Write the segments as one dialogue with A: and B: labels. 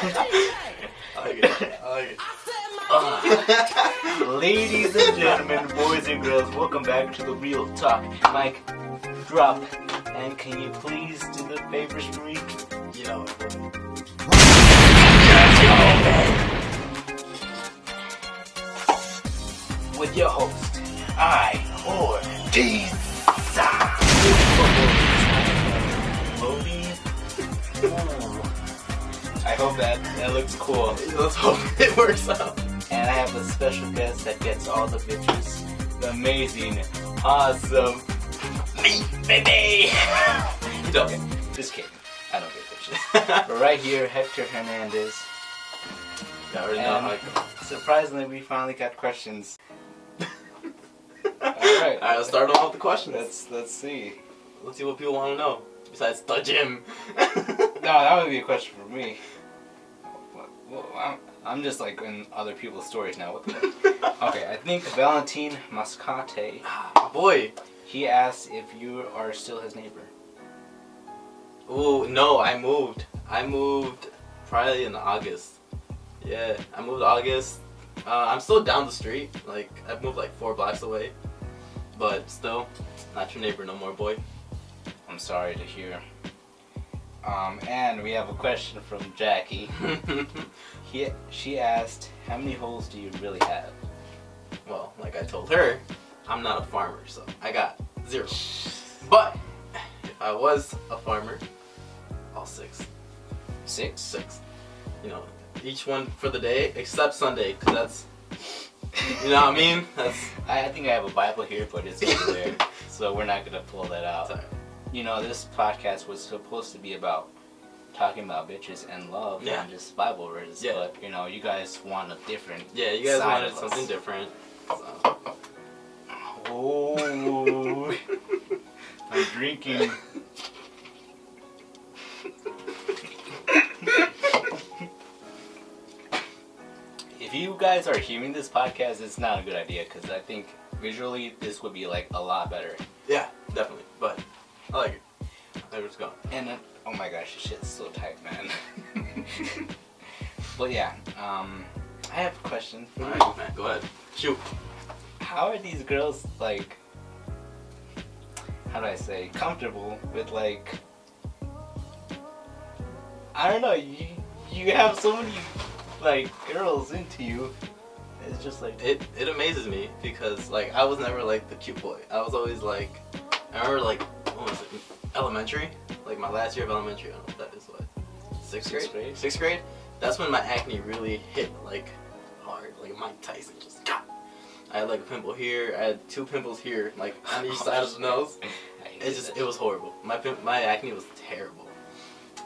A: like it. I like it.
B: Ladies and gentlemen, boys and girls, welcome back to the Real Talk. Mic drop. And can you please do the favors for me?
A: Yo.
B: With your host, I.Ortiz. I hope that looks cool.
A: Let's hope it works out.
B: And I have a special guest that gets all the bitches. The amazing, awesome me, baby. Okay, just kidding. I don't get bitches. But right here, Hector Hernández.
A: I already know how
B: surprisingly, we finally got questions. Alright,
A: let's start off with the questions.
B: Let's see.
A: Let's see what people want to know. Besides the gym.
B: No, that would be a question for me. Well, I'm just like in other people's stories now. What the heck? Okay, I think Valentin Mascate.
A: Boy.
B: He asked if you are still his neighbor.
A: Ooh, no, I moved. I moved probably in August. Yeah, I moved August. I'm still down the street. Like, I've moved like 4 blocks away. But still, not your neighbor no more, boy.
B: I'm sorry to hear. And we have a question from Jackie. She asked, how many holes do you really have?
A: Well, like I told her, I'm not a farmer, so I got 0. But if I was a farmer, all 6.
B: 6?
A: 6. You know, each one for the day except Sunday, because that's, you know what I mean?
B: I think I have a Bible here, but it's over there, so we're not gonna pull that out.
A: Sorry.
B: You know, this podcast was supposed to be about talking about bitches and love, and just Bible verses. Yeah. But you know, you guys want a different.
A: Yeah, you guys wanted something different. So.
B: Oh, I'm drinking. If you guys are hearing this podcast, it's not a good idea because I think visually this would be like a lot better.
A: Yeah, definitely. But I like it. I like it's going.
B: And oh my gosh, this shit's so tight, man. But yeah, I have a question for you.
A: Alright, man, go ahead. Shoot.
B: How are these girls like? How do I say comfortable with like? I don't know. You have so many like girls into you. It's just like
A: it amazes me because like I was never like the cute boy. I was always like, I remember like what was it, elementary, like my last year of elementary. I don't know what that is. What, sixth grade? 6th grade. That's when my acne really hit like hard, like Mike Tyson just. I had like a pimple here. I had 2 pimples here, like on each side of the nose. It was horrible. My acne was terrible.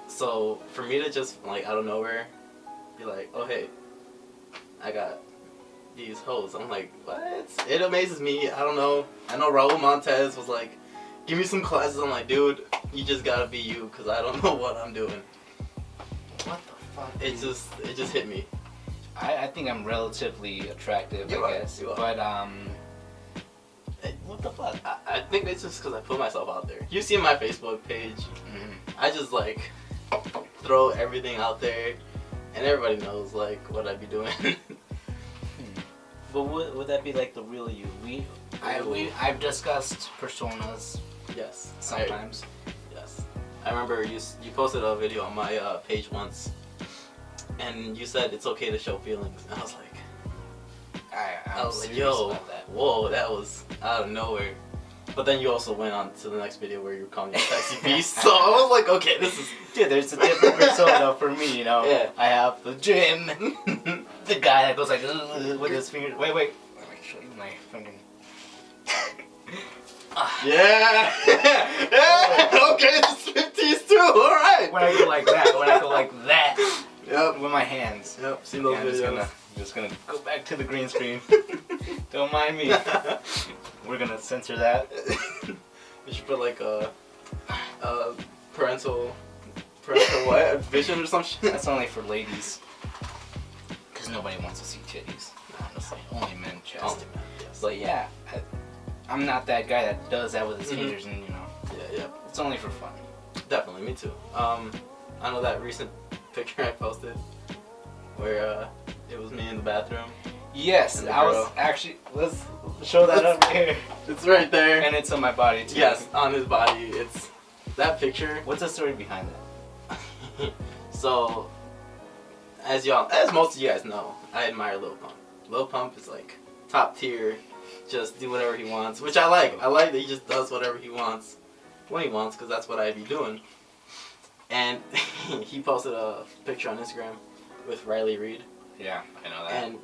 A: So for me to just like out of nowhere be like, oh hey, I got these hoes. I'm like, what? It amazes me. I don't know. I know Raul Montez was like, give me some classes. I'm like, dude, you just gotta be you because I don't know what I'm doing.
B: What the fuck?
A: It just hit me.
B: I think I'm relatively attractive, I guess.
A: You are.
B: But what the fuck?
A: I think it's just because I put myself out there. You see my Facebook page.
B: Mm-hmm.
A: I just like throw everything out there, and everybody knows like what I be doing.
B: But would that be like the real you? I've discussed personas.
A: Yes.
B: Sometimes.
A: Yes. I remember you posted a video on my page once, and you said it's okay to show feelings. And I was like, I was like, yo, whoa, that was out of nowhere. But then you also went on to the next video where you were calling me a sexy beast. So I was like, okay, this is...
B: Dude, there's a different persona for me, you know?
A: Yeah.
B: I have the gym, the guy that goes like, with his fingers. Wait. Let me show you my finger.
A: Yeah! Yeah! Okay, it's 50s too, alright!
B: When I go like that.
A: Yep.
B: With my hands.
A: Yep, seen those videos.
B: I'm just gonna go back to the green screen. Don't mind me. We're gonna censor that.
A: We should put like a parental what? Vision or some shit?
B: That's only for ladies. Because nobody wants to see titties. Honestly. Only men chest.
A: Only men, yes.
B: But yeah, I'm not that guy that does that with his fingers and, you know.
A: Yeah.
B: It's only for fun.
A: Definitely, me too. I know that recent picture I posted where it was me in the bathroom.
B: Yes, I was actually. Let's show that up here.
A: It's right there.
B: And it's on my body too.
A: Yes, on his body. It's that picture.
B: What's the story behind that?
A: So, as most of you guys know, I admire Lil Pump. Lil Pump is like top tier, just do whatever he wants, which I like. I like that he just does whatever he wants when he wants, because that's what I'd be doing. And he posted a picture on Instagram with Riley Reid.
B: Yeah, I know that.
A: And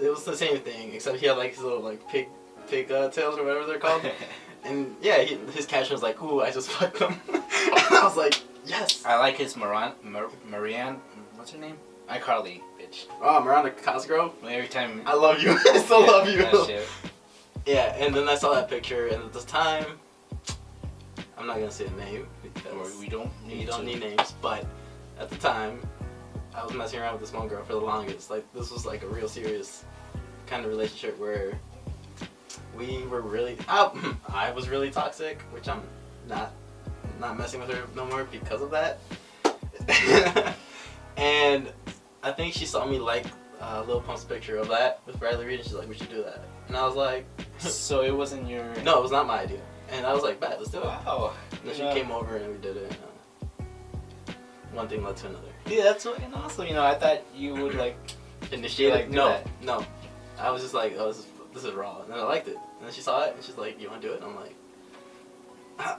A: it was the same thing, except he had like his little like pig tails or whatever they're called. And yeah, his caption was like, "Ooh, I just fucked him." And I was like, yes.
B: I like his Marianne. What's her name? iCarly, bitch.
A: Oh, Miranda Cosgrove.
B: Every time.
A: I love you. I still love you.
B: That shit.
A: Yeah, and then I saw that picture, and at this time, I'm not gonna say a name because
B: we don't need
A: names. But at the time, I was messing around with this one girl for the longest. Like, this was like a real serious kind of relationship where we were really. I was really toxic, which I'm not messing with her no more because of that. And I think she saw me like Lil Pump's picture of that with Riley Reid, and she's like, "We should do that." And I was like,
B: "So it wasn't your?"
A: No, it was not my idea. And I was like, "Bet, let's do it."
B: Wow.
A: And then she came over and we did it. And, one thing led to another.
B: Yeah, that's what. And also, I thought you would like
A: initiate
B: like,
A: no. I was just like, "Oh, this is raw," and then I liked it. And then she saw it, and she's like, "You want to do it?" And I'm like,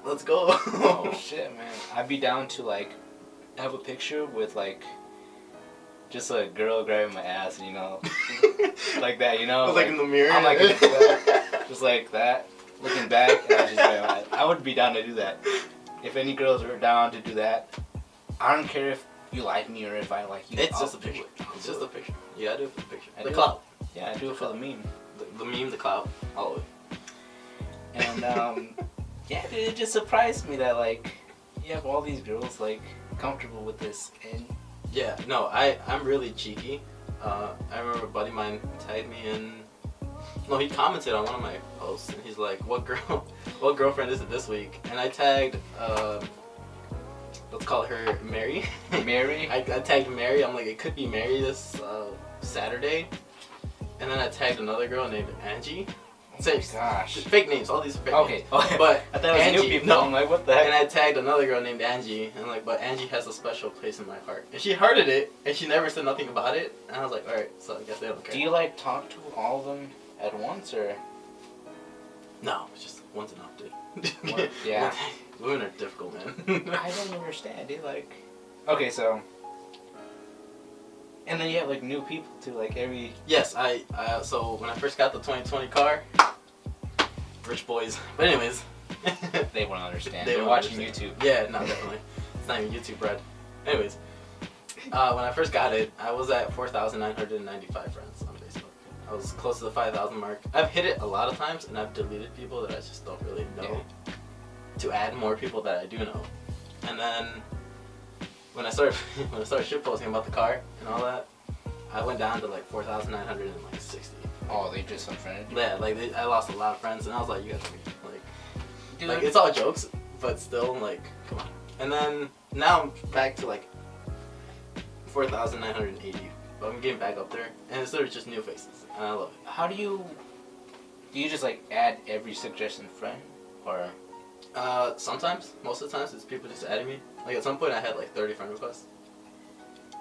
A: "Let's go."
B: Oh shit, man! I'd be down to like have a picture with like just a girl grabbing my ass, like that,
A: like in the mirror.
B: I'm like just like that, looking back, and I just I would be down to do that. If any girls are down to do that, I don't care if you like me or if I like you.
A: It's just a picture. It's just a picture. You gotta do it for the picture.
B: The
A: clout.
B: Yeah, I do it for the meme.
A: The meme, the clout, all of it.
B: And yeah, dude, it just surprised me that like you have all these girls like comfortable with this. And
A: yeah, no, I'm really cheeky. I remember a buddy of mine tagged me in. No, he commented on one of my posts, and he's like, what girlfriend is it this week?" And I tagged, let's call her Mary.
B: Mary?
A: I tagged Mary. I'm like, it could be Mary this Saturday. And then I tagged another girl named Angie.
B: Gosh.
A: Fake names, all these fake names.
B: Okay.
A: But
B: I thought it was
A: Angie,
B: new people.
A: No.
B: I'm like, what the heck?
A: And I tagged another girl named Angie, and I'm like, but Angie has a special place in my heart. And she hearted it, and she never said nothing about it. And I was like, alright, so I guess they don't care.
B: Do you like talk to all of them at once, or?
A: No, it's just one's enough, dude.
B: Yeah.
A: Women are difficult, man.
B: I don't understand, dude. Like, okay, so. And then you have like new people too, like every.
A: Yes, so when I first got the 2020 car, rich boys. But anyways.
B: They won't understand.
A: They're
B: watching YouTube.
A: Yeah, no, definitely. It's not even YouTube bread. Anyways, when I first got it, I was at 4,995 friends on Facebook. I was close to the 5,000 mark. I've hit it a lot of times, and I've deleted people that I just don't really know to add more people that I do know. And then when I started shitposting about the car and all that, I went down to like 4,960.
B: Oh, they just unfriended you?
A: Yeah, like I lost a lot of friends, and I was like, you guys are weird. Like it's all jokes, but still, like, come on. And then now I'm back to like 4,980, but I'm getting back up there, and it's sort of just new faces, and I love it.
B: How do you just like add every suggestion friend, or?
A: Sometimes, most of the times, it's people just adding me. Like at some point, I had like 30 friend requests,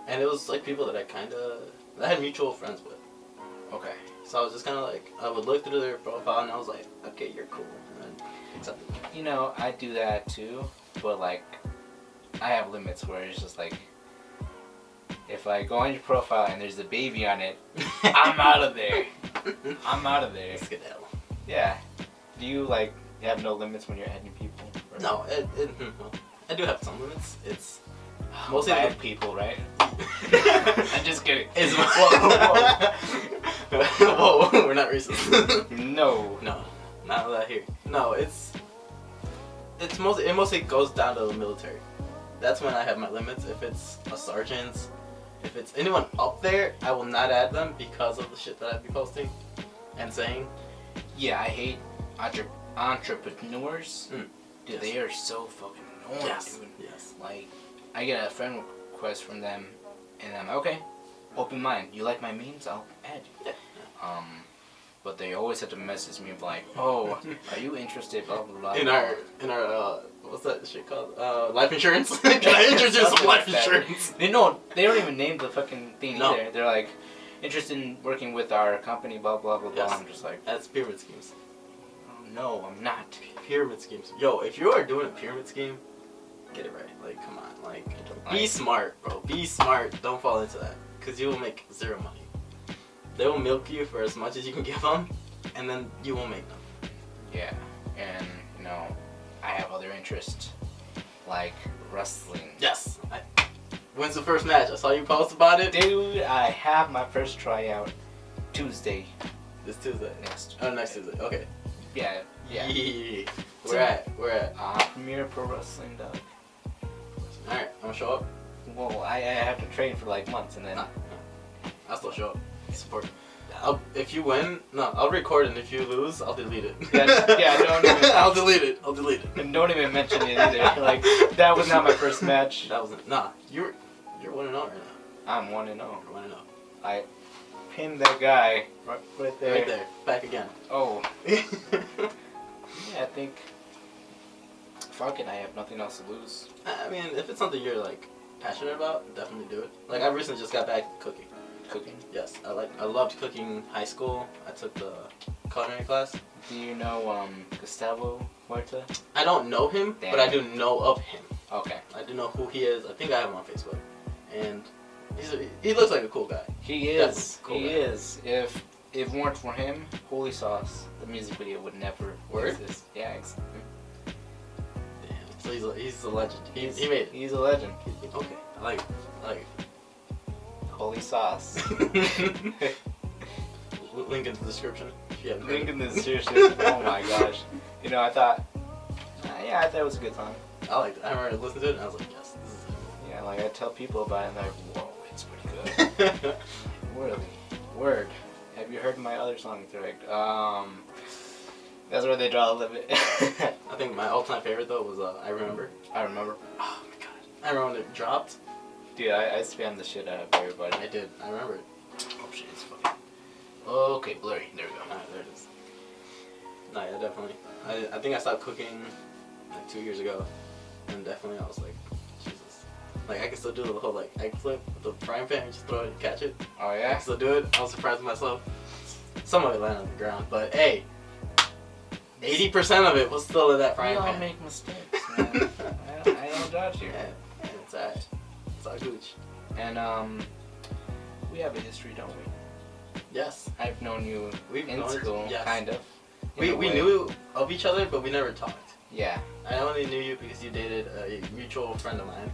A: and it was like people that I had mutual friends with.
B: Okay.
A: So I was just kind of like, I would look through their profile, and I was like, okay, you're cool, and then accept it.
B: I do that too, but like, I have limits where it's just like, if I go on your profile and there's a baby on it, I'm out of there. I'm out of there.
A: Skedaddle.
B: Yeah. Do you like have no limits when you're adding people? Or?
A: No, I do have some limits. It's
B: mostly
A: the
B: people, right? I'm just kidding.
A: It's whoa, we're not racist.
B: No,
A: not that here. No, it mostly goes down to the military. That's when I have my limits. If it's a sergeant, if it's anyone up there, I will not add them because of the shit that I'd be posting and saying.
B: Yeah, I hate entrepreneurs.
A: Mm.
B: Dude, they are so fucking annoying, dude.
A: Yes.
B: Like, I get a friend request from them, and I'm like, okay, open mind. You like my memes? I'll add you.
A: Yeah.
B: But they always have to message me of like, oh, are you interested? Blah blah blah.
A: In our what's that shit called? Life insurance. Can I introduce some life insurance?
B: They don't even name the fucking thing either. They're like, interested in working with our company. Blah blah blah blah. I'm just like,
A: that's pyramid schemes.
B: Oh, no, I'm not.
A: Pyramid schemes. Yo, if you are doing a pyramid scheme, get it right. Like, come on. Like, be smart, bro. Be smart. Don't fall into that, cause you will make zero money. They will milk you for as much as you can give them, and then you won't make them.
B: Yeah, and you know, I have other interests, like wrestling.
A: Yes. When's the first match? I saw you post about it.
B: Dude, I have my first tryout Tuesday.
A: This Tuesday?
B: Next
A: Tuesday. Okay.
B: Yeah.
A: Where at?
B: Premier Pro Wrestling, dog.
A: Alright, I'm gonna show up.
B: Well, I have to train for like months, and then...
A: I'll still show up. Support. If you win, I'll record it, and if you lose, I'll delete it.
B: Don't even...
A: I'll delete it.
B: And don't even mention it either. Like, that was not my first match.
A: That wasn't... You're 1-0 right now.
B: I'm 1-0.
A: You're 1-0.
B: I pinned that guy right there.
A: Right there. Back again.
B: Oh. Yeah, I think... Fuck it, I have nothing else to lose.
A: I mean, if it's something you're, like, passionate about, definitely do it. Like, I recently just got back cooking.
B: Cooking?
A: Yes, I loved cooking in high school. I took the culinary class.
B: Do you know Gustavo Huerta?
A: I don't know him, but I do know of him.
B: Okay.
A: I do know who he is. I think I have him on Facebook, and he looks like a cool guy.
B: He is. He is. If it weren't for him, Holy Sauce, the music video would never exist. Yeah, exactly.
A: Damn. So he's a legend. He made it.
B: He's a legend.
A: Okay. I like it.
B: Holy Sauce.
A: Link in the description.
B: Link in the description. Oh my gosh. You know, I thought it was a good song.
A: I liked it. I remember listening to it, and I was like, yes, this is it.
B: Yeah, like I tell people about it, and they're like, whoa, it's pretty good. Really? Word. Have you heard my other songs? They're like, that's where they draw the limit.
A: I think my all-time favorite though was I Remember.
B: I Remember.
A: Oh my god. I remember when it dropped.
B: Dude, I spammed the shit out of everybody.
A: I did. I remember it.
B: Oh shit, it's fucking... Okay, blurry. There we go.
A: Alright, there it is. No, yeah, definitely. I think I stopped cooking like 2 years ago, and definitely I was like, Jesus. Like, I can still do the whole like egg flip with the frying pan and just throw it and catch it.
B: Oh yeah?
A: I can still do it. I was surprised with myself. Some of it landed on the ground, but hey, 80% of it was still in that frying pan.
B: We all make mistakes, man. I don't judge you.
A: Yeah, it's alright. It's all gooch.
B: And we have a history, don't we?
A: Yes.
B: I've known you in school,
A: yes.
B: Kind of.
A: We knew of each other, but we never talked.
B: Yeah.
A: I only knew you because you dated a mutual friend of mine.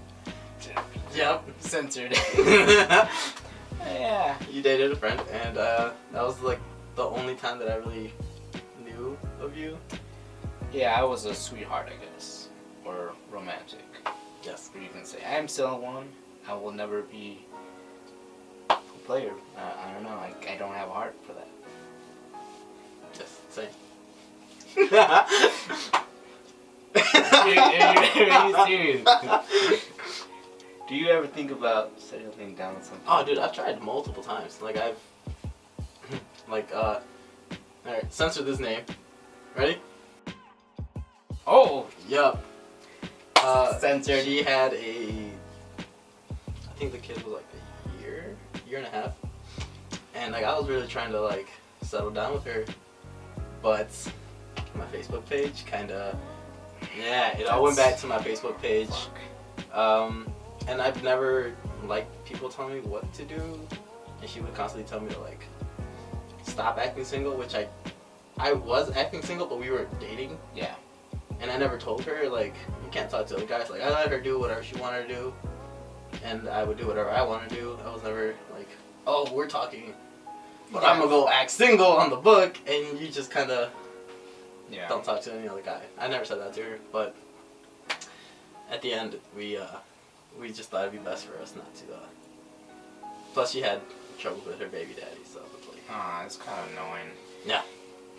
A: Yep.
B: Censored.
A: Yeah. You dated a friend, and that was like the only time that I really knew of you.
B: Yeah, I was a sweetheart, I guess, or romantic.
A: Yes.
B: Or you can say I'm still one. I will never be a player. I don't know. I don't have a heart for that.
A: Yes. Same.
B: Are you serious? Do you ever think about settling down with something?
A: Oh, dude, I've tried multiple times. Like alright, censor this name. Ready?
B: Oh!
A: Yup.
B: Censored.
A: She had I think the kid was like a year and a half. And like I was really trying to like settle down with her. But my Facebook page kinda, it all went back to my Facebook page. And I've never liked people telling me what to do. And she would constantly tell me to like stop acting single, which I was acting single, but we were dating.
B: Yeah.
A: And I never told her, like, you can't talk to other guys. Like, I let her do whatever she wanted to do, and I would do whatever I wanted to do. I was never like, oh, we're talking, but I'm gonna go act single on the book, and you just kind of don't talk to any other guy. I never said that to her, but at the end, we just thought it'd be best for us not to. Plus, she had trouble with her baby daddy, so it's like,
B: it's kind of annoying.
A: Yeah.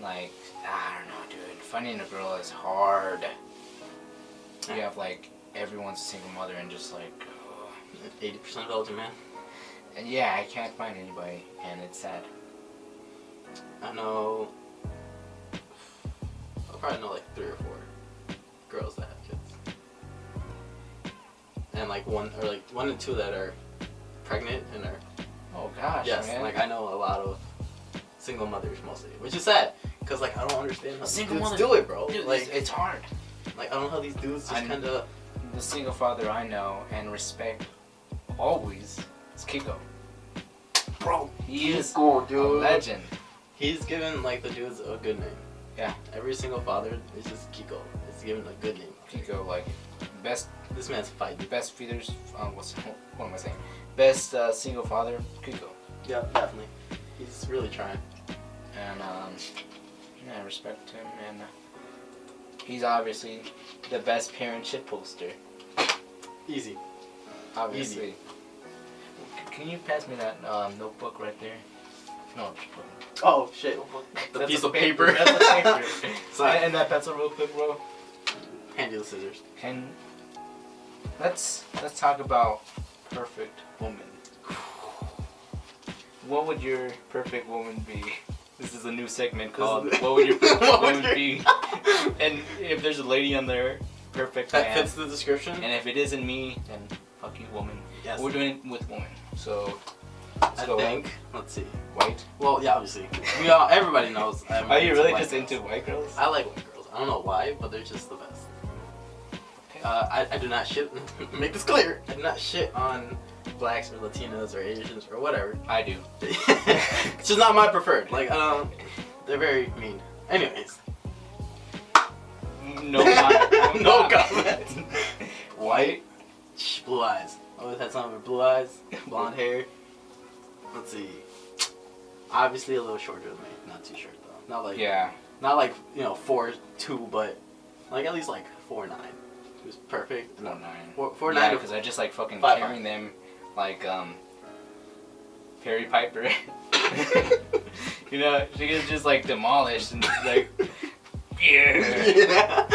B: Like, I don't know, dude. Finding a girl is hard. You have like everyone's a single mother and just like,
A: 80% Belgian, man.
B: And yeah, I can't find anybody, and it's sad.
A: I know. I probably know like 3 or 4 girls that have kids, and like 1 or 2 that are pregnant and are.
B: Oh gosh,
A: yes,
B: man.
A: like I know a lot of single mothers mostly, which is sad, cause like I don't understand how single dudes do it, bro.
B: Dude,
A: like
B: it's hard.
A: Like I don't know how these dudes just kind of.
B: The single father I know and respect always is Kiko. Bro, he is
A: cool, dude.
B: A legend.
A: He's given like the dudes a good name.
B: Yeah.
A: Every single father is just Kiko. It's given a good name.
B: Kiko, like best.
A: This man's fighting.
B: Best feeders. What am I saying? Best single father, Kiko.
A: Yeah, definitely. He's really trying.
B: And yeah, I respect him, and he's obviously the best parent shit poster.
A: Easy.
B: Obviously.
A: Easy.
B: Can you pass me that notebook right there? No.
A: Oh shit. The piece of paper.
B: That's a paper.
A: Sorry.
B: And that pencil real quick, bro.
A: Hand you the scissors.
B: And let's talk about perfect woman. What would your perfect woman be? This is a new segment called "What would your perfect woman be?" And if there's a lady on there, perfect.
A: That fits the description.
B: And if it isn't me, then fuck you, woman.
A: Yes.
B: We're doing it with woman. So
A: I think. Let's see.
B: White.
A: Well, yeah, obviously. Everybody knows.
B: Are you really just into white girls?
A: I like white girls. I don't know why, but they're just the best. Okay. I do not shit. Make this clear. I do not shit on blacks or Latinas or Asians or whatever.
B: I do.
A: It's just not my preferred. Like, they're very mean. Anyways.
B: No comment.
A: No comment.
B: White.
A: Blue eyes. Always had something with blue eyes, blonde hair. Let's see. Obviously a little shorter than me. Not too short though. Not like Not like 4'2", but like at least like 4'9". Who's perfect.
B: 4'9".
A: 4'9".
B: Yeah, because I just like fucking
A: 5'5".
B: carrying them like Perry Piper. You know, she gets just like demolished and like yeah.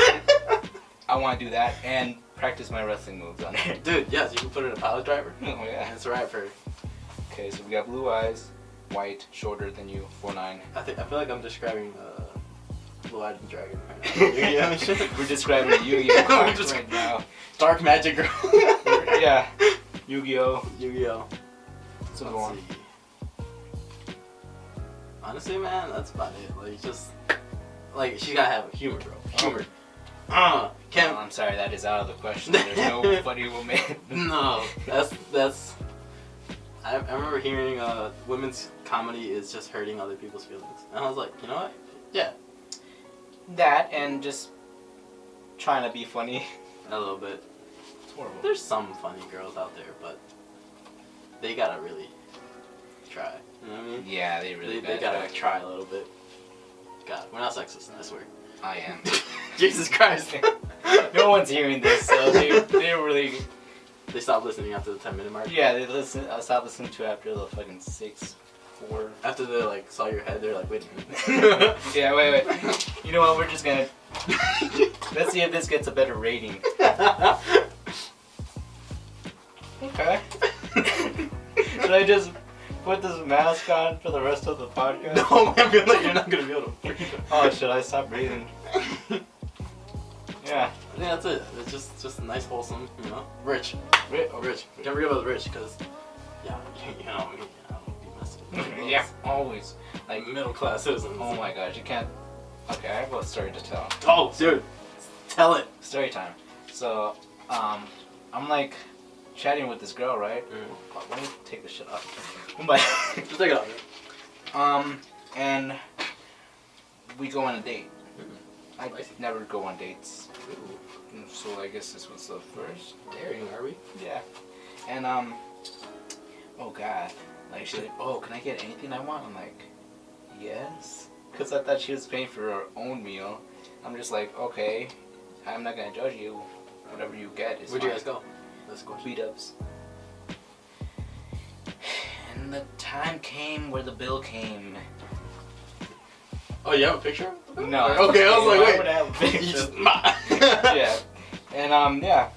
B: I want to do that and practice my wrestling moves on her.
A: Dude, yes, you can put her in a pilot driver.
B: Oh yeah.
A: That's right for her.
B: Okay, so we got blue eyes, white, shorter than you, 4'9".
A: I feel like I'm describing Blue-Eyed Dragon right now.
B: We're describing a Yu-Gi-Oh card right now.
A: Dark Magic Girl.
B: Yeah. Yu-Gi-Oh.
A: Yu-Gi-Oh.
B: So go on.
A: Honestly, man, that's about it. Like, just like she gotta have humor, bro. Humor.
B: I'm sorry, that is out of the question. There's no funny woman.
A: No, that's. I remember hearing women's comedy is just hurting other people's feelings, and I was like, you know what? Yeah.
B: That and just trying to be funny.
A: A little bit.
B: It's horrible.
A: There's some funny girls out there, but they gotta really try. You know what I mean?
B: Yeah, they really
A: they gotta try a little bit. God, we're not sexist, I swear.
B: I am.
A: Jesus Christ.
B: No one's hearing this, so they really.
A: They stopped listening after the 10-minute mark.
B: Yeah, they stopped listening to after the fucking 6, 4.
A: After they like saw your head, they're like, wait a minute.
B: Yeah, wait. You know what? We're just gonna. Let's see if this gets a better rating. Okay. Should I just put this mask on for the rest of the podcast?
A: No, I feel like you're not gonna be able to breathe.
B: Oh, should I stop breathing? Yeah.
A: I think that's it. It's just nice, wholesome, you know? Rich.
B: Rich.
A: Can't forget about rich, because, yeah, you know, I don't be messing with
B: Yeah, always.
A: Like middle class citizens.
B: Oh my gosh, you can't. Okay, I have a story to tell.
A: Oh, dude. Tell it.
B: Story time. So, I'm like chatting with this girl, right? Let me take this shit off. But
A: just take it off.
B: And we go on a date. I
A: Spicy.
B: never go on dates.
A: Ooh.
B: So I guess this was the first.
A: Daring, are we?
B: Yeah. And oh god. Like she's like, oh, can I get anything I want? I'm like, yes. Cause I thought she was paying for her own meal. I'm just like, okay, I'm not gonna judge you. Whatever you get is
A: Where'd
B: fine.
A: you guys go? That's a question.
B: B-dubs. And the time came where the bill came.
A: Oh, you have a picture?
B: No.
A: Okay, I was like, wait.
B: I would have a picture.
A: You just,
B: Yeah. And yeah.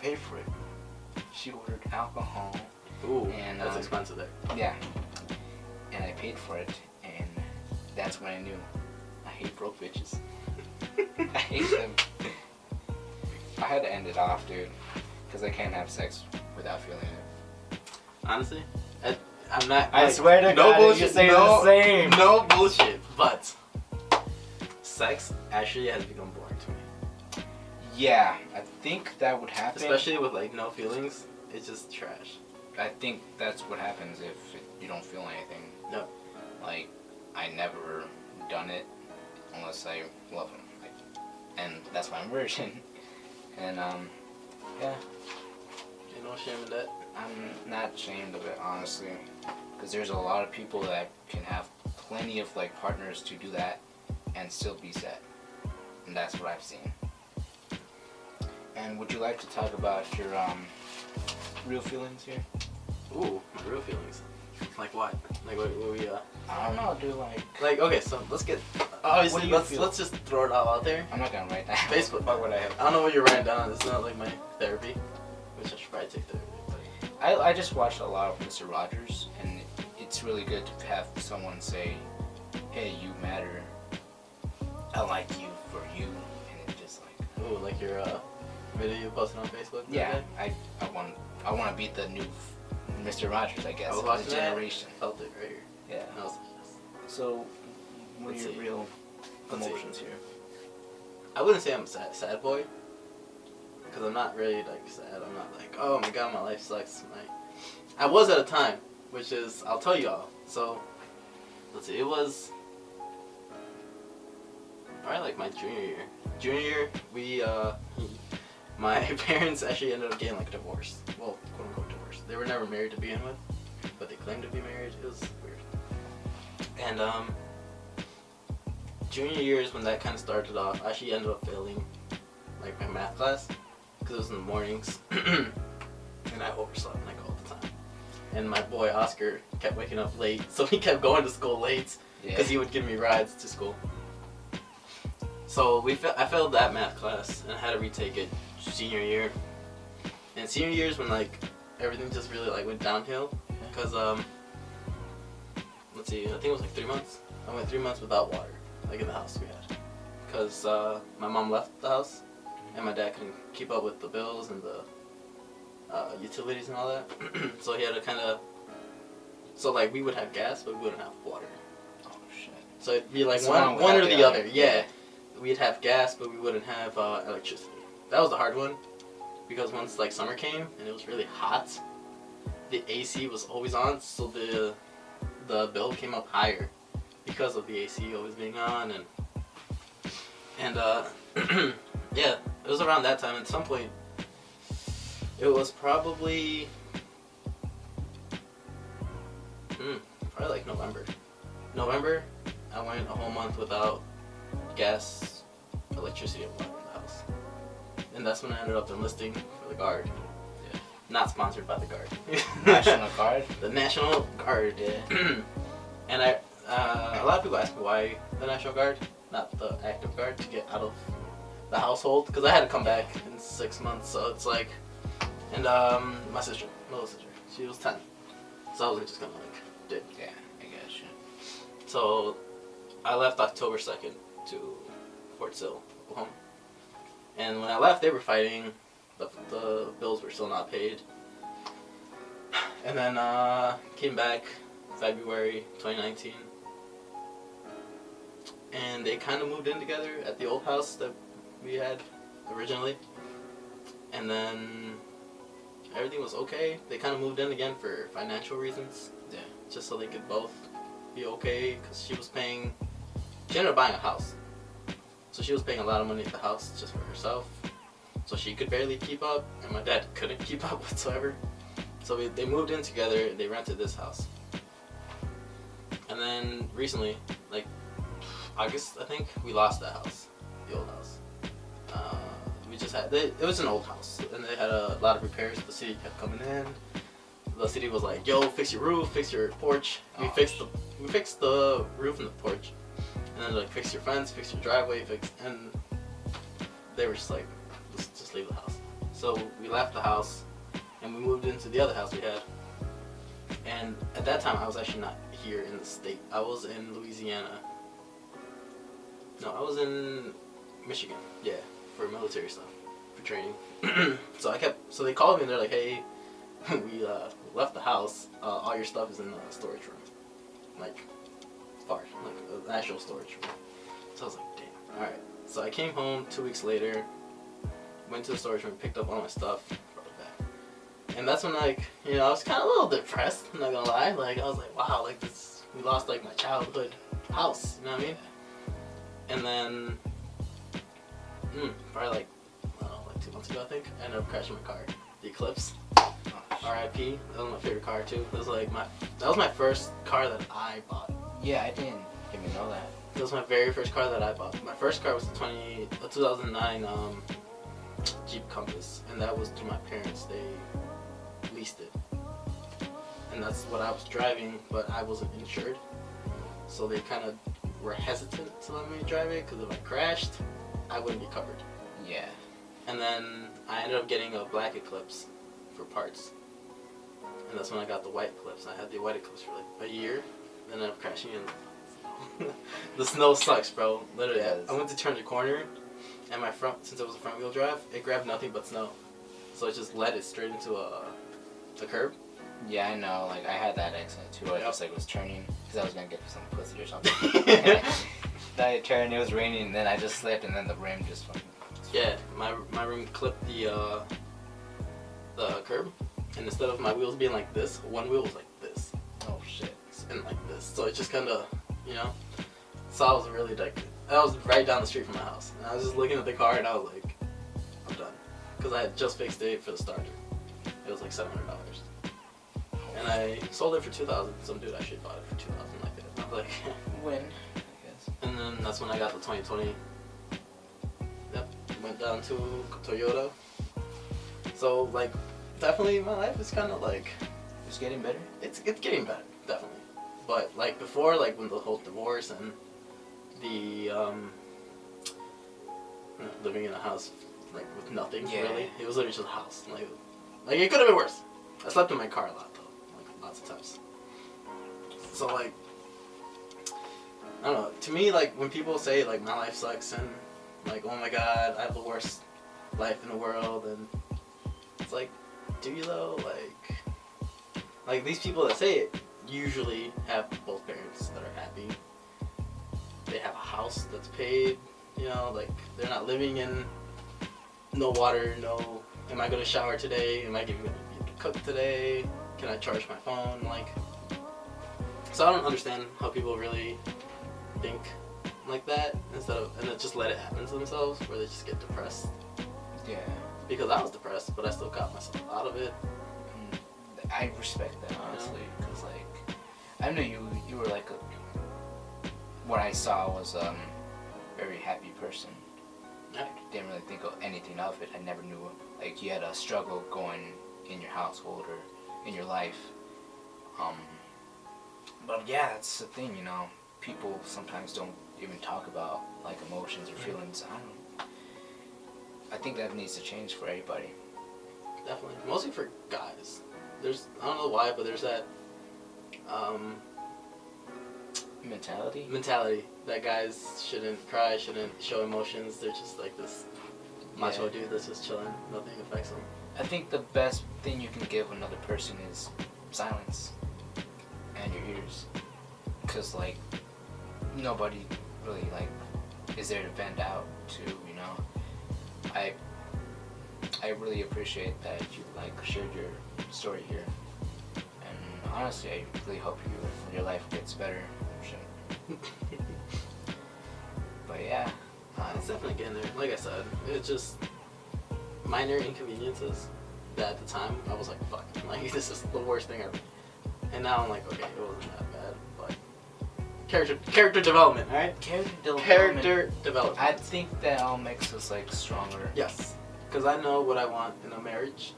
B: paid for it. She ordered alcohol.
A: Ooh,
B: and
A: that's expensive there.
B: Yeah. And I paid for it, and that's when I knew I hate broke bitches. I hate them. I had to end it off, dude, because I can't have sex without feeling it.
A: Honestly, I'm not.
B: I swear to
A: no
B: God,
A: bullshit,
B: you say the same.
A: No bullshit, but sex actually has become boring to me.
B: Yeah, I think that would happen.
A: Especially with like no feelings, it's just trash.
B: I think that's what happens if you don't feel anything.
A: No.
B: Like, I never done it unless I love him. Like, and that's why I'm virgin. And, yeah.
A: Ain't no shame in that.
B: I'm not ashamed of it, honestly. Because there's a lot of people that can have plenty of, like, partners to do that and still be sad. And that's what I've seen. And would you like to talk about your, real feelings here?
A: Ooh, my real feelings. Like what? Like what we
B: I don't know, dude,
A: like okay, so let's get obviously
B: feel?
A: let's just throw it all out there.
B: I'm not gonna write that.
A: Facebook.
B: Fuck what I have.
A: I don't know what you're writing down. It's not like my therapy, which I should probably take therapy. But
B: I just watched a lot of Mr. Rogers, and it's really good to have someone say, hey, you matter, I like you for you, and it's just like...
A: Ooh, like your video you posted on Facebook?
B: Yeah, I want to be the new Mr. Rogers, I guess,
A: I was
B: of
A: watching
B: the generation.
A: I felt it right here.
B: Yeah.
A: And I was like, yes.
B: So, what are
A: Let's
B: your
A: see.
B: real
A: Let's see.
B: emotions here?
A: I wouldn't say I'm a sad boy, because I'm not really like sad. I'm not like, oh my god, my life sucks. I was at a time, which is, I'll tell you all. So, let's see, it was probably like my junior year. Junior year, we, my parents actually ended up getting like a divorce. Well, quote unquote divorce. They were never married to begin with, but they claimed to be married. It was weird. And, junior year is when that kind of started off. I actually ended up failing like my math class because it was in the mornings and I overslept like all the time. And my boy Oscar kept waking up late, so he kept going to school late because he would give me rides to school. So I failed that math class and I had to retake it senior year. And senior year is when like everything just really like went downhill because let's see, I think it was like 3 months. I went 3 months without water, like in the house we had, because my mom left the house and my dad couldn't keep up with the bills and the utilities and all that. So he had to kind of, so like we would have gas but we wouldn't have water.
B: Oh shit.
A: So it'd be like
B: So
A: one or the other. Yeah. We'd have gas but we wouldn't have electricity. That was the hard one, because once like summer came and it was really hot, the AC was always on, so the bill came up higher because of the AC always being on. And yeah, it was around that time. At some point, it was probably like November, I went a whole month without gas, electricity, and water in the house. And that's when I ended up enlisting for the Guard. Yeah. Not sponsored by the Guard.
B: National Guard?
A: The National Guard, yeah. And a lot of people ask me why the National Guard, not the active guard, to get out of the household, because I had to come back in 6 months, so it's like, and my sister, my little sister, she was 10, so I was just gonna like, dip.
B: Yeah, I guess.
A: So I left October 2nd to Fort Sill, Oklahoma, and when I left, they were fighting, the bills were still not paid, and then came back February 2019, and they kind of moved in together at the old house that we had originally, and then everything was okay. They kind of moved in again for financial reasons, just so they could both be okay, because she ended up buying a house, so she was paying a lot of money at the house just for herself, so she could barely keep up, and my dad couldn't keep up whatsoever. So they moved in together, they rented this house. And then recently, like August, I think, we lost that house, the old house. We just had, it was an old house, and they had a lot of repairs. The city kept coming in. The city was like, yo, fix your roof, fix your porch. We fixed the roof and the porch. And then like, fix your fence, fix your driveway, and they were just like, just leave the house. So we left the house, and we moved into the other house we had. And at that time, I was actually not here in the state. I was in Louisiana. No, I was in Michigan. Yeah, for military stuff, for training. So they called me and they're like, "Hey, we left the house. All your stuff is in the storage room, like far, like an actual storage room." So I was like, "Damn, all right." So I came home 2 weeks later, went to the storage room, picked up all my stuff, brought it back. And that's when, like, you know, I was kind of a little depressed. I'm not gonna lie. Like, I was like, "Wow, like this, we lost like my childhood house." You know what I mean? And then, probably like, I don't know, like 2 months ago, I think, I ended up crashing my car, the Eclipse. R.I.P. That was my favorite car too. That was my first car that I bought.
B: Yeah, I didn't even know that.
A: That was my very first car that I bought. My first car was a 2009 Jeep Compass, and that was through my parents. They leased it, and that's what I was driving, but I wasn't insured, so they kind of were hesitant to let me drive it because if I crashed, I wouldn't be covered.
B: Yeah.
A: And then I ended up getting a black Eclipse for parts. And that's when I got the white Eclipse. I had the white Eclipse for like a year, then ended up crashing in. The snow sucks, bro. Literally, I went to turn the corner, and my front, since it was a front wheel drive, it grabbed nothing but snow. So it just led it straight into a curb.
B: Yeah, I know. Like, I had that accident too. I just like was turning because I was gonna get some pussy or something. Then I turned, it was raining, and then I just slipped, and then the rim just fucking.
A: Yeah, my rim clipped the curb, and instead of my wheels being like this, one wheel was like this.
B: Oh shit.
A: And like this, so it just kind of, you know. So I was really like, I was right down the street from my house, and I was just looking at the car, and I was like, I'm done, because I had just fixed it for the starter. It was like $700. And I sold it for $2,000. Some dude actually bought it for $2,000 like that. And I was like,
B: win, I guess.
A: And then that's when I got the 2020. Yep, went down to Toyota. So like, definitely my life is kind of like,
B: it's getting better.
A: It's getting better, definitely. But like before, like when the whole divorce and the living in a house like with nothing really, it was literally just a house. Like it could have been worse. I slept in my car a lot though. Lots of times. So like, I don't know, to me, like when people say like my life sucks and like, oh my god, I have the worst life in the world, and it's like, do you though? Like these people that say it usually have both parents that are happy. They have a house that's paid, you know, like they're not living in no water, no, am I gonna shower today? Am I gonna cook today? Can I charge my phone? Like, so I don't understand how people really think like that instead of, and then just let it happen to themselves, where they just get depressed.
B: Yeah.
A: Because I was depressed, but I still got myself out of it.
B: I respect that, honestly, because like, I know you were like what I saw was a very happy person. I didn't really think of anything of it. I never knew like you had a struggle going in your household or in your life. But yeah, that's the thing, you know. People sometimes don't even talk about like emotions or feelings. I think that needs to change for everybody.
A: Definitely, mostly for guys. I don't know why, but there's that mentality that guys shouldn't cry, shouldn't show emotions. They're just like this macho dude that's just chilling. Nothing affects them.
B: I think the best thing you can give another person is silence and your ears, because like nobody really like is there to vent out to, you know. I really appreciate that you like shared your story here, and honestly I really hope your life gets better. But yeah,
A: it's definitely getting there. Like I said, it's just minor inconveniences that at the time I was like, fuck, like this is the worst thing ever. And now I'm like, okay, it wasn't that bad, but character development, alright? Character development.
B: I think that all makes us like stronger.
A: Yes, because I know what I want in a marriage,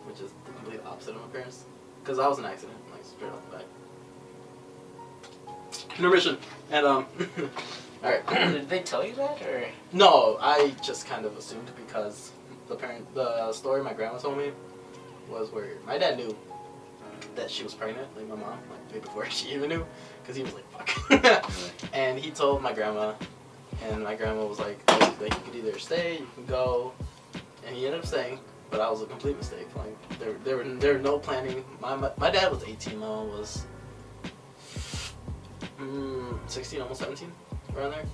A: which is the complete opposite of my parents. Because I was an accident, like straight off the back. Intermission. And alright.
B: Did they tell you that, or?
A: No, I just kind of assumed because the story my grandma told me was where my dad knew that she was pregnant, like my mom, like way before she even knew, because he was like, fuck. And he told my grandma, and my grandma was like you could either stay, you can go, and he ended up staying, but that was a complete mistake. Like there were no planning. My dad was 18, my mom was 16, almost 17, around there.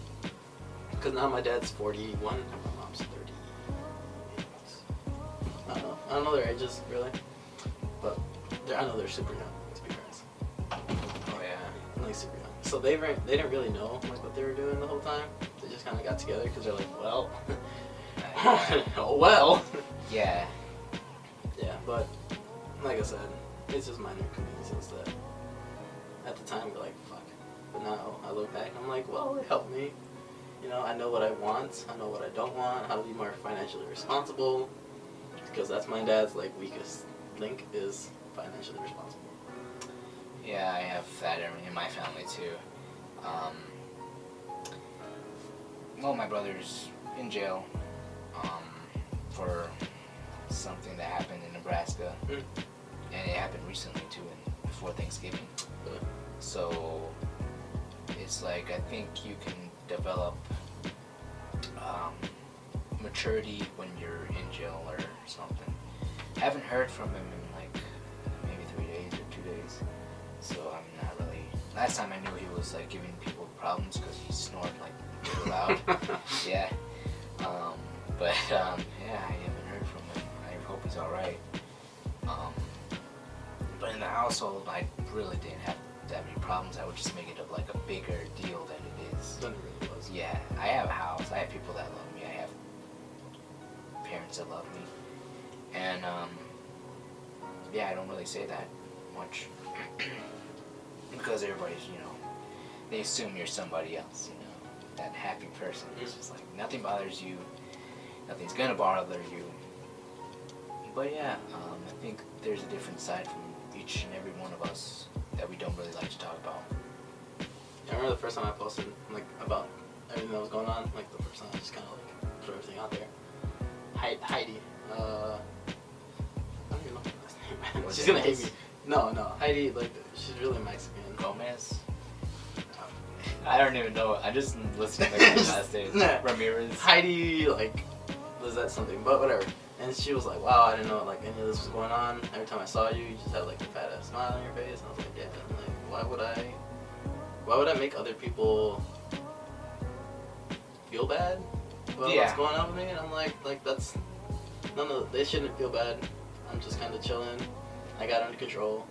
A: Because now my dad's 41 and my mom's 38. I don't know their ages really, but I know they're super young to be parents.
B: Oh yeah,
A: like super young. So they didn't really know like what they were doing the whole time. They just kind of got together because they're like, well, oh well.
B: Yeah.
A: Yeah, but like I said, it's just minor conveniences that at the time you're like, fuck. But now I look back and I'm like, well, it helped me. You know, I know what I want, I know what I don't want, how to be more financially responsible, because that's my dad's like weakest link is financially responsible.
B: Yeah, I have that in my family too. Well, my brother's in jail for something that happened in Nebraska, and it happened recently too, before Thanksgiving. So it's like I think you can develop maturity when you're in jail or something. I haven't heard from him in like maybe 3 days or 2 days, so I'm not really. Last time I knew he was like giving people problems because he snored like really loud. Yeah. But yeah, I haven't heard from him. I hope he's all right. But in the household, I really didn't have that many problems. I would just make it like a bigger deal than it is.
A: Than it really was.
B: Yeah, I have a house. I have people that love me. I have parents that love me, and yeah, I don't really say that much because everybody's, they assume you're somebody else. That happy person. It's just like nothing bothers you. Nothing's gonna bother you. But yeah, I think there's a different side from each and every one of us that we don't really like to talk about.
A: Yeah, I remember the first time I posted like about everything that was going on. Like the first time I just kind of like threw everything out there. Heidi. I don't even know her last name. She's gonna hate me. No, Heidi. Like she's really Mexican.
B: Gomez. I don't even know. I just listened to the last name. Ramirez.
A: Heidi, like, was that something? But whatever. And she was like, wow, I didn't know like any of this was going on. Every time I saw you, you just had like a fat ass smile on your face. And I was like, yeah. And, like, why would I make other people feel bad about what's going on with me? And I'm like that's they shouldn't feel bad. I'm just kind of chilling. I got it under control.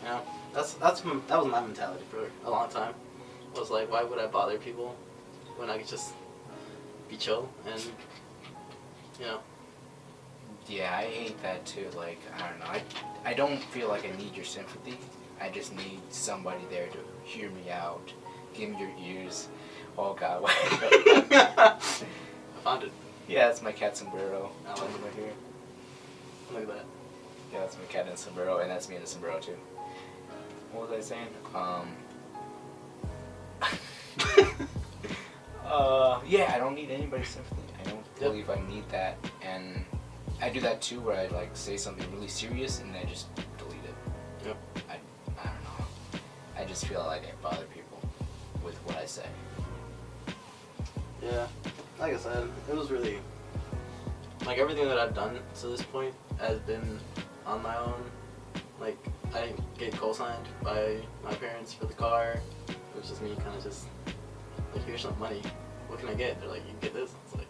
A: You know, that was my mentality for a long time. Was like, why would I bother people when I could just be chill and,
B: Yeah, I hate that too. Like, I don't know. I don't feel like I need your sympathy. I just need somebody there to hear me out, give me your ears. Oh God, what?
A: I found it.
B: Yeah, that's my cat sombrero.
A: I like it
B: right here.
A: Look at that.
B: Yeah, that's my cat in a sombrero, and that's me in a sombrero too. What was I saying? Yeah, I don't need anybody's sympathy. I don't believe I need that, and I do that too, where I like say something really serious and I just delete it.
A: Yep.
B: I don't know. I just feel like I bother people with what I say.
A: Yeah, like I said, it was really like everything that I've done to this point has been on my own. Like I didn't get co-signed by my parents for the car. It was just me kind of just like, here's some money. What can I get? They're like, you can get this. It's like,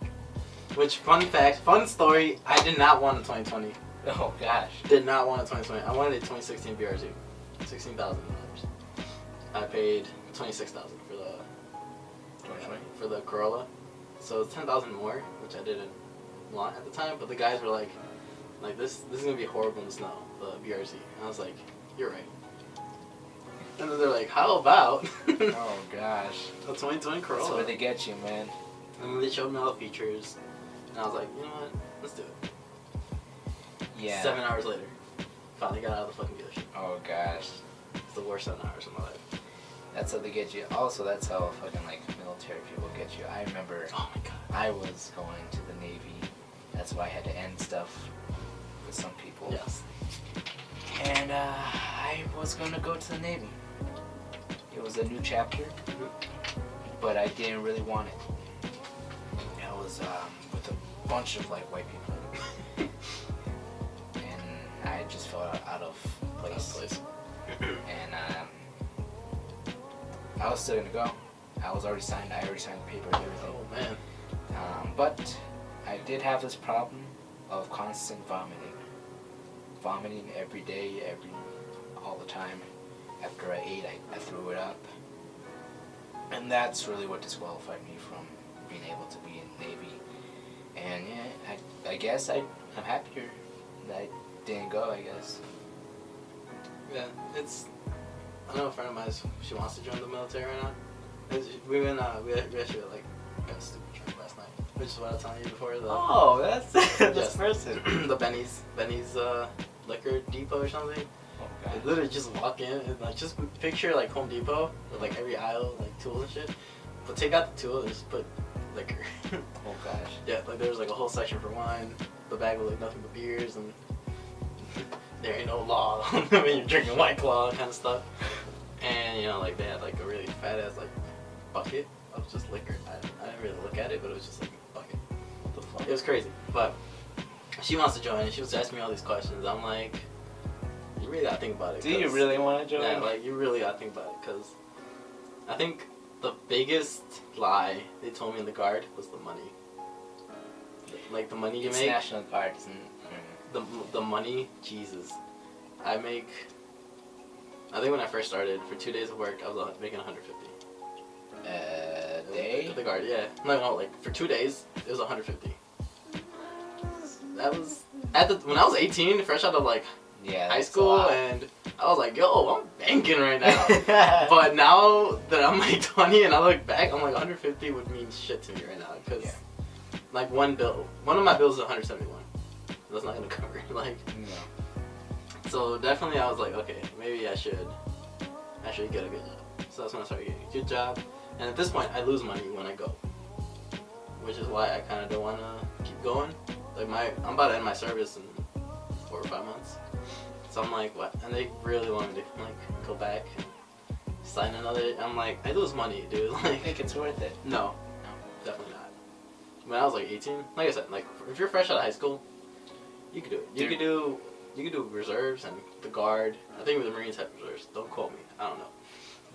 A: which fun story. I did not want a 2020.
B: Oh gosh.
A: Did not want a 2020. I wanted a 2016 BRZ, $16,000. I paid $26,000 for the
B: 2020
A: for the Corolla. So it's $10,000 more, which I didn't want at the time. But the guys were like this is gonna be horrible in the snow, the BRZ. And I was like, you're right. And then they're like, how about
B: oh gosh,
A: a 2020 Corolla?
B: That's where they get you, man.
A: And then they showed me all the features, and I was like, you know what, let's do it.
B: Yeah.
A: 7 hours later, finally got out of the fucking dealership.
B: Oh gosh.
A: It's the worst 7 hours of my life.
B: That's how they get you. Also, that's how fucking like military people get you. I remember.
A: Oh my God.
B: I was going to the Navy, That's why I had to end stuff with some people.
A: Yes.
B: And I was gonna go to the Navy. It was a new chapter, but I didn't really want it. I was with a bunch of like white people, and I just felt out of place. And I was still gonna go. I already signed the paper and everything.
A: Oh man.
B: But I did have this problem of constant vomiting. Vomiting every day, all the time. After I ate, I threw it up. And that's really what disqualified me from being able to be in the Navy. And yeah, I guess I'm happier that I didn't go, I guess.
A: Yeah, I know a friend of mine, she wants to join the military right now. We actually like got a stupid drink last night, which is what I was telling you before.
B: Oh, that's this
A: yes,
B: person.
A: The Benny's liquor depot or something.
B: Okay.
A: I literally just walk in and like just picture like Home Depot with like every aisle like tools and shit, but take out the tool and just put liquor.
B: Oh gosh.
A: Yeah, like there's like a whole section for wine, the bag with like nothing but beers, and there ain't no law when you're drinking White Claw kind of stuff. And you know, like they had like a really fat ass like bucket of just liquor. I didn't really look at it, but it was just like a bucket. What the fuck? It was crazy. But she wants to join, and she was asking me all these questions. I'm like, you really gotta think about it.
B: Do you really want to join?
A: Yeah, like you really gotta think about it, because I think the biggest lie they told me in the Guard was the money. Like the money you make.
B: National Guard isn't.
A: The money, Jesus. I think when I first started, for 2 days of work, I was making 150.
B: A day?
A: The Guard, yeah. No, like for 2 days, it was 150. That was when I was 18, fresh out of like high school, and I was like, yo, I'm banking right now. But now that I'm like 20 and I look back, I'm like 150 would mean shit to me right now, because like one of my bills is 171. That's not gonna cover it. Like,
B: no.
A: So definitely, I was like, okay, maybe I should get a good job. So that's when I started getting a good job. And at this point, I lose money when I go, which is why I kind of don't want to keep going. Like I'm about to end my service in 4 or 5 months. So I'm like, what? And they really want me to like go back and sign another. I'm like, I lose money, dude. Like,
B: I think it's worth it.
A: No, definitely not. When I was like 18, like I said, like if you're fresh out of high school, you could do it. You could do reserves and the Guard. I think the Marines have reserves. Don't quote me. I don't know.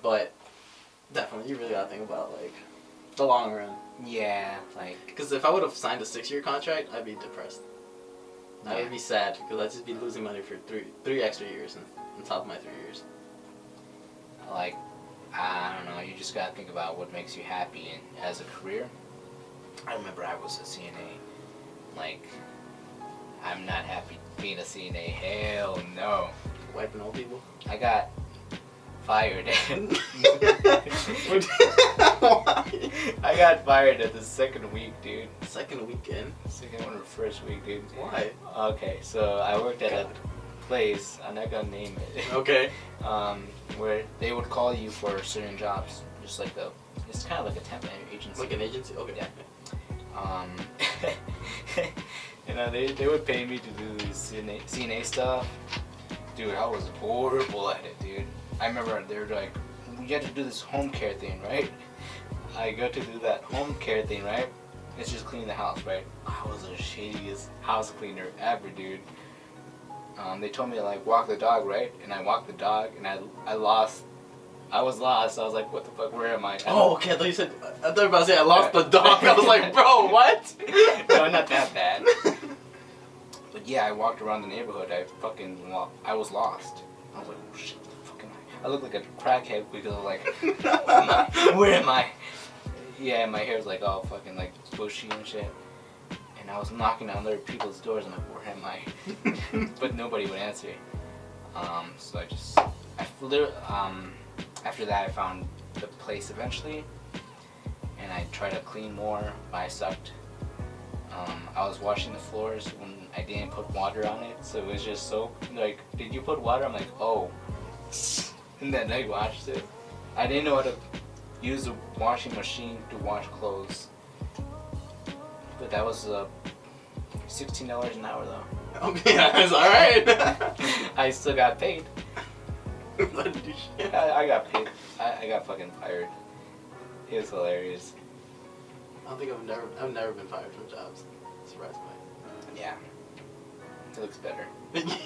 A: But definitely, you really gotta think about like the long run.
B: Yeah, like.
A: Because if I would have signed a 6-year contract, I'd be depressed.
B: Yeah.
A: I would be sad because I'd just be losing money for three extra years on top of my 3 years.
B: Like, I don't know. You just gotta think about what makes you happy and as a career. I remember I was a CNA. Like, I'm not happy being a CNA. Hell no.
A: Wiping old people.
B: I got fired. I got fired at the second week, dude.
A: Second weekend?
B: Second one or first week, dude.
A: Why?
B: Okay, so I worked at a place, I'm not gonna name it.
A: Okay.
B: Where they would call you for certain jobs. Just like it's kind of like a temp agency.
A: Like an agency? Okay.
B: Yeah. You know, they would pay me to do this CNA stuff. Dude, I was horrible at it, dude. I remember they were like, you have to do this home care thing, right? I go to do that home care thing, right? It's just clean the house, right? I was the shadiest house cleaner ever, dude. They told me to like walk the dog, right? And I walked the dog, and I was lost. I was like, what the fuck, where am I?
A: Oh, okay, I thought you were about to say I lost the dog. I was like, bro, what?
B: No, not that bad. But yeah, I walked around the neighborhood. I was lost. I was like, oh shit, what the fuck am I? I looked like a crackhead because I was like, where am I? Yeah, my hair was like all fucking like bushy and shit. And I was knocking on other people's doors. I'm like, where am I? But nobody would answer. So after that, I found the place eventually, and I tried to clean more, but I sucked. I was washing the floors when I didn't put water on it, so it was just soap. Like, did you put water? I'm like, oh. And then I washed it. I didn't know how to use a washing machine to wash clothes. But that was $16 an hour though.
A: Okay, that's alright.
B: I still got paid.
A: What did you shit?
B: I got paid. I got fucking fired. It was hilarious.
A: I don't think I've never been fired from jobs. Surprisingly.
B: Yeah. It looks better.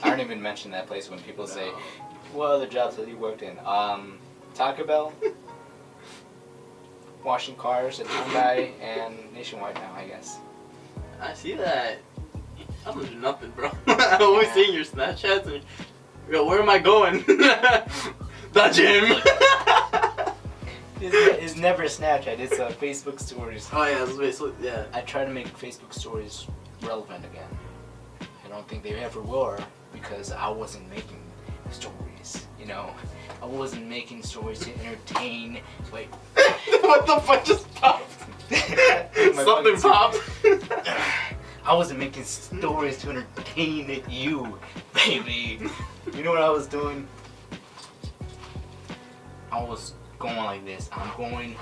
B: I don't even mention that place when people say, what other jobs have you worked in? Taco Bell, washing cars at Hyundai, and Nationwide now, I guess.
A: I see that. I don't do nothing, bro. I'm always seeing your Snapchats and yo, where am I going? The gym.
B: It's never Snapchat, it's Facebook stories.
A: Oh yeah, it's basically, yeah.
B: I try to make Facebook stories relevant again. I don't think they ever were because I wasn't making stories, you know. I wasn't making stories to entertain. Wait.
A: What the fuck just popped? Something popped.
B: I wasn't making stories to entertain you, baby. You know what I was doing? I was going like this. I'm going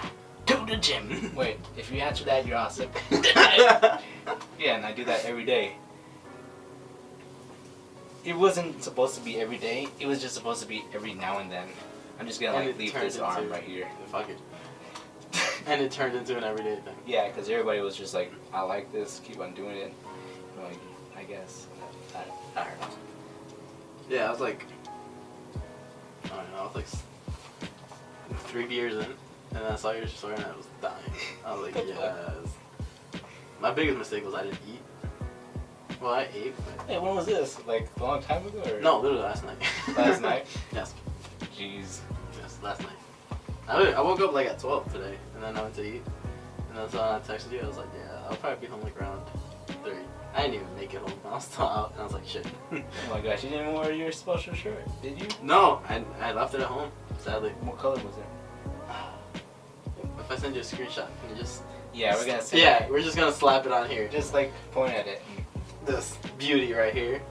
B: to the gym. Wait, if you answer that, you're awesome. Yeah, and I do that every day. It wasn't supposed to be every day. It was just supposed to be every now and then. I'm just gonna like leave this arm right here.
A: Fuck it. And it turned into an everyday thing.
B: Yeah, because everybody was just like, I like this, keep on doing it. I'm like, I guess. I don't know.
A: Yeah, I was like, I don't know, I was like 3 beers in, and then I saw your story and I was dying. I was like, yes. My biggest mistake was I didn't eat. Well, I ate, but...
B: Hey, when was this? Like, a long time ago? Or?
A: No, literally last night.
B: Last night?
A: Yes.
B: Jeez.
A: Yes, last night. I woke up like at 12 today, and then I went to eat. And then so I texted you, I was like, yeah, I'll probably be home like around 3. I didn't even make it home. I was still out, and I was like, shit.
B: Oh my gosh, you didn't wear your special shirt, did you?
A: No, I left it at home, sadly.
B: What color was it?
A: If I send you a screenshot, can you just...
B: Yeah, we're gonna send
A: Yeah, we're just gonna slap it on here.
B: Just like point at it.
A: This beauty right here,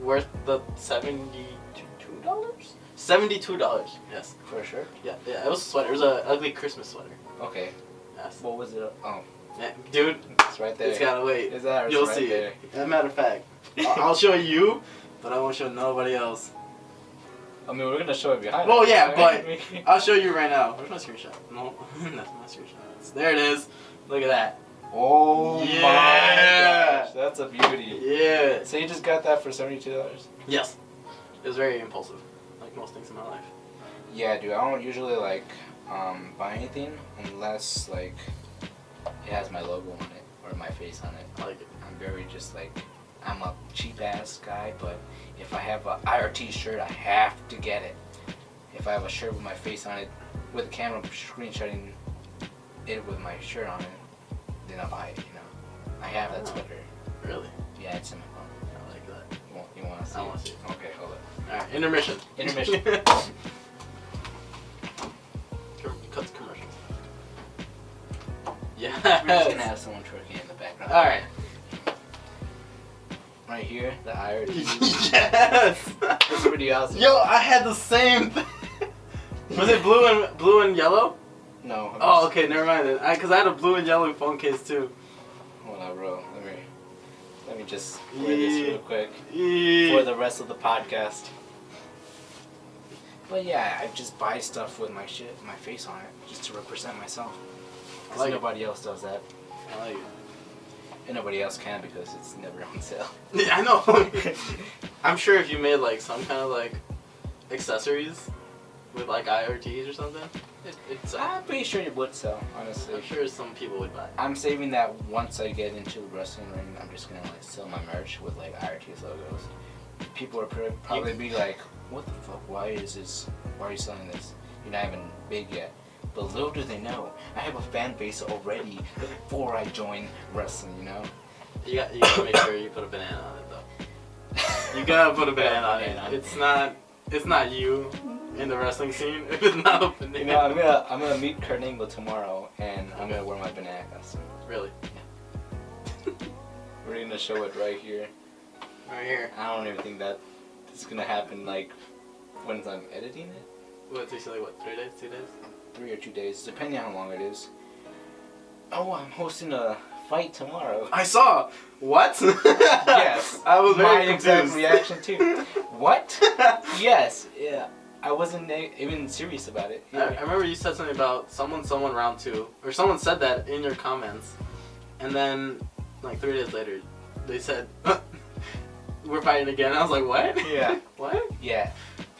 A: worth the $72? $72, yes.
B: For a shirt?
A: Yeah, it was a sweater. It was an ugly Christmas sweater.
B: Okay.
A: Yes.
B: What was it? Oh.
A: Yeah, dude,
B: it's right there.
A: It's gotta wait.
B: Is that?
A: You'll
B: right
A: see
B: there.
A: it. As a matter of fact, I'll show you, but I won't show nobody else.
B: I mean, we're gonna show it behind.
A: Well,
B: us,
A: yeah,
B: right?
A: but I'll show you right now. Where's my screenshot? No, that's my screenshot. There it is. Look at that.
B: Oh
A: yeah.
B: my gosh, that's a beauty.
A: Yeah.
B: So you just got that for $72?
A: Yes. It was very impulsive, like most things in my life.
B: Yeah, dude. I don't usually like buy anything unless like it has my logo on it or my face on it.
A: I like it.
B: I'm very just like I'm a cheap ass guy, but if I have a I.Ortiz shirt, I have to get it. If I have a shirt with my face on it, with a camera screenshotting it with my shirt on it, then I'll buy it, you know. I have that sweater.
A: Really?
B: Yeah, it's in my phone.
A: I like that.
B: You want to see
A: I want to see it.
B: Okay, hold it.
A: Alright, intermission.
B: Intermission.
A: Cut the commercials. Yeah.
B: We're just gonna have someone twerking in the background.
A: Alright.
B: Right here, the I.Ortiz.
A: Yes!
B: That's pretty awesome.
A: Yo, I had the same thing. Was it blue and yellow?
B: No.
A: Oh, okay, never mind then. Cause I had a blue and yellow phone case too.
B: Hold on, bro. Let me just wear this real quick
A: Yeah.
B: for the rest of the podcast. But yeah, I just buy stuff with my face on it, just to represent myself. Cause
A: like
B: nobody else does that,
A: I like it.
B: and nobody else can because it's never on sale.
A: Yeah, I know. I'm sure if you made like some kind of like accessories with like I.Ortiz or something, it's.
B: I'm pretty sure it would sell, honestly.
A: I'm sure some people would buy it.
B: I'm saving that once I get into the wrestling ring. I'm just gonna like sell my merch with like I.Ortiz logos. People are probably be like, "What the fuck? Why are you selling this? You're not even big yet." But little do they know, I have a fan base already before I join wrestling. You know.
A: You gotta make sure you put a banana on it though. You gotta put a banana on it. It's not you in the wrestling scene if it's not a banana.
B: You know, I'm gonna meet Kurt Angle tomorrow, and I'm gonna wear my banana costume.
A: Really?
B: Yeah. We're gonna show it right here.
A: Right here.
B: I don't even think that is gonna happen like when I'm editing it.
A: What, takes you like what, 3 days, 2 days?
B: 3 or 2 days, depending on how long it is. Oh, I'm hosting a fight tomorrow.
A: I saw. What?
B: Yes.
A: I was very
B: my exact
A: confused.
B: reaction too. What? Yes. Yeah. I wasn't even serious about it.
A: I remember you said something about someone round 2, or someone said that in your comments, and then like 3 days later, they said we're fighting again. I was like, what?
B: Yeah.
A: What?
B: Yeah.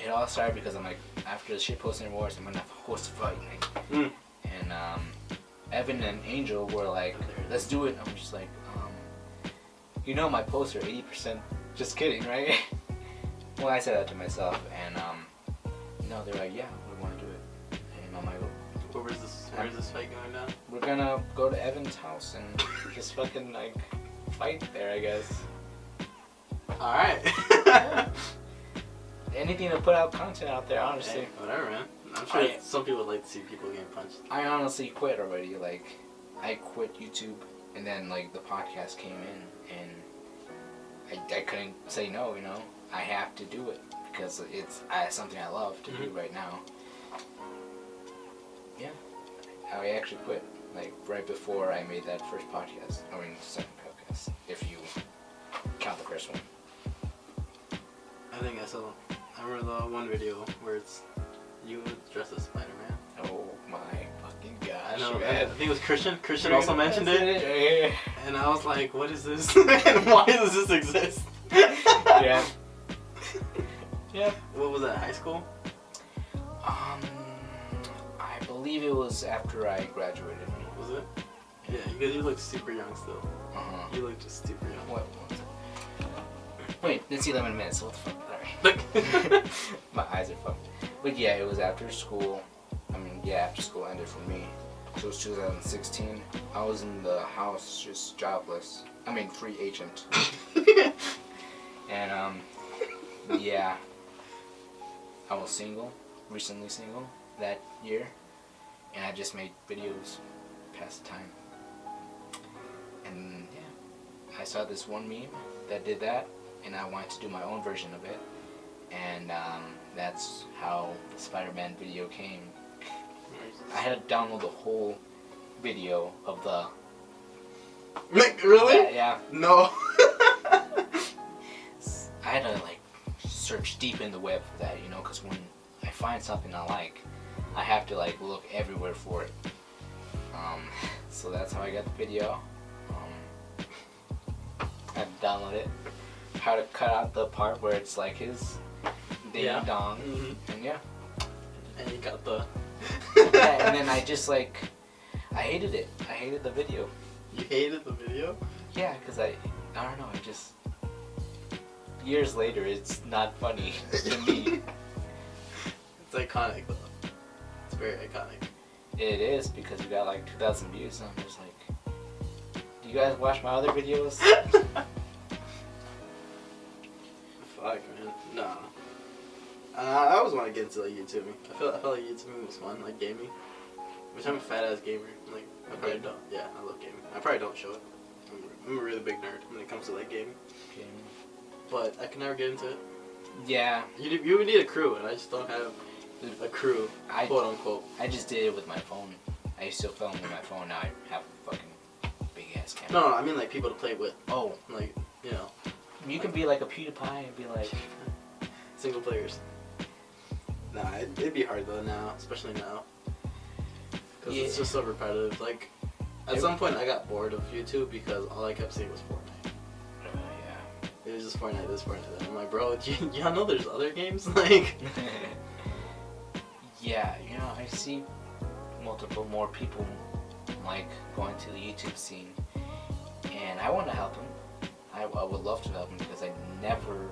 B: It all started because I'm like, after the shitposting awards, I'm gonna have a host fight. Like, and Evan and Angel were like, let's do it. I'm just like, you know, my posts are 80%. Just kidding, right? Well, I said that to myself, and no, they're like, yeah, we want to do it. And I'm like,
A: Where's this fight going down?
B: we're gonna go to Evan's house and just fucking like fight there, I guess.
A: All right.
B: Anything to put out content out there, honestly.
A: Hey, whatever, man. I'm sure some people would like to see people getting punched.
B: I honestly quit already. Like, I quit YouTube, and then like the podcast came in, and I couldn't say no. You know, I have to do it because it's something I love to do right now. Yeah, I actually quit like right before I made that first podcast. I mean, second podcast, if you count the first one.
A: I think I saw. I remember the one video where it's you dressed as Spider-Man.
B: Oh my fucking gosh!
A: I know.
B: Man.
A: I think it was Christian. Christian also mentioned it,
B: Yeah.
A: and I was like, "What is this? And why does this exist?"
B: Yeah. Yeah.
A: What was that? High school?
B: I believe it was after I graduated.
A: Was it? Yeah, because you look super young still.
B: Uh-huh.
A: You look just super young.
B: What was it? Wait, it's 11 minutes. What the fuck?
A: Look.
B: My eyes are fucked. But yeah, it was after school. I mean, yeah, after school ended for me. So it was 2016. I was in the house just jobless. I mean, free agent. And yeah, I was single, recently single that year, and I just made videos, pass the time. And yeah, I saw this one meme that did that, and I wanted to do my own version of it, and that's how the Spider-Man video came. I had to download the whole video of the.
A: Like, really?
B: Yeah.
A: No.
B: I had to like search deep in the web for that, you know, because when I find something I like, I have to like look everywhere for it. So that's how I got the video. I had to download it. How to cut out the part where it's like his ding dong, and yeah.
A: And you got the.
B: Yeah, and then I just like, I hated it. I hated the video.
A: You hated the video?
B: Yeah, because I don't know, I just, years later, it's not funny to me.
A: It's iconic though. It's very iconic.
B: It is, because we got like 2,000 views, and I'm just like, do you guys watch my other videos?
A: Fuck, man. Nah. I always want to get into like YouTubing. I feel like YouTubing was fun, like gaming. Which I'm a fat ass gamer. Like, I probably don't. Yeah, I love gaming. I probably don't show it. I'm a really big nerd when it comes to like gaming. But I can never get into it.
B: Yeah.
A: You would need a crew, and I just don't have a crew, quote unquote.
B: I just did it with my phone. I used to film with my phone. Now I have a fucking big ass camera.
A: No, I mean like people to play with.
B: Oh.
A: Like, you know.
B: You can be like a PewDiePie and be like.
A: Single players. Nah, it'd be hard though now, especially now. Because it's just so repetitive. Like, at some point I got bored of YouTube because all I kept seeing was Fortnite.
B: Yeah.
A: It was just Fortnite this, Fortnite that. I'm like, bro, y'all know there's other games? Like... Yeah, you know, I see multiple more people like going to the YouTube scene, and I want to help them. I would love to help them because I never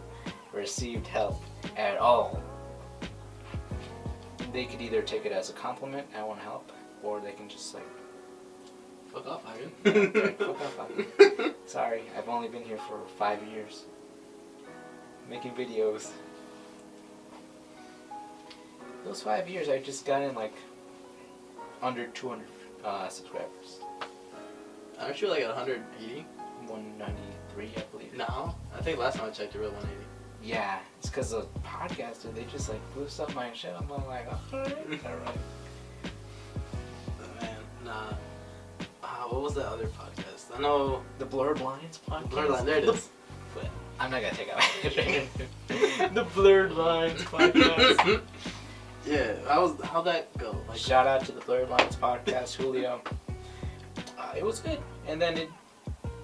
A: received help at all. They could either take it as a compliment, I want to help, or they can just like, fuck off, Ivan.
B: yeah, like, fuck off, Ivan. Sorry, I've only been here for 5 years, making videos. Those 5 years, I just got in like under 200 subscribers.
A: Aren't you like at 180?
B: 193, I believe.
A: No, I think last time I checked, you were at 180.
B: Yeah, it's because of podcaster. They just like boost up my shit. I'm like, alright.
A: Man, nah. What was that other podcast? podcast? I know
B: the Blurred Lines podcast.
A: Blurred Lines. There it is.
B: I'm not gonna take out the Blurred Lines podcast.
A: Yeah, how'd that go? Like,
B: shout out to the Blurred Lines podcast, Julio. It was good, and then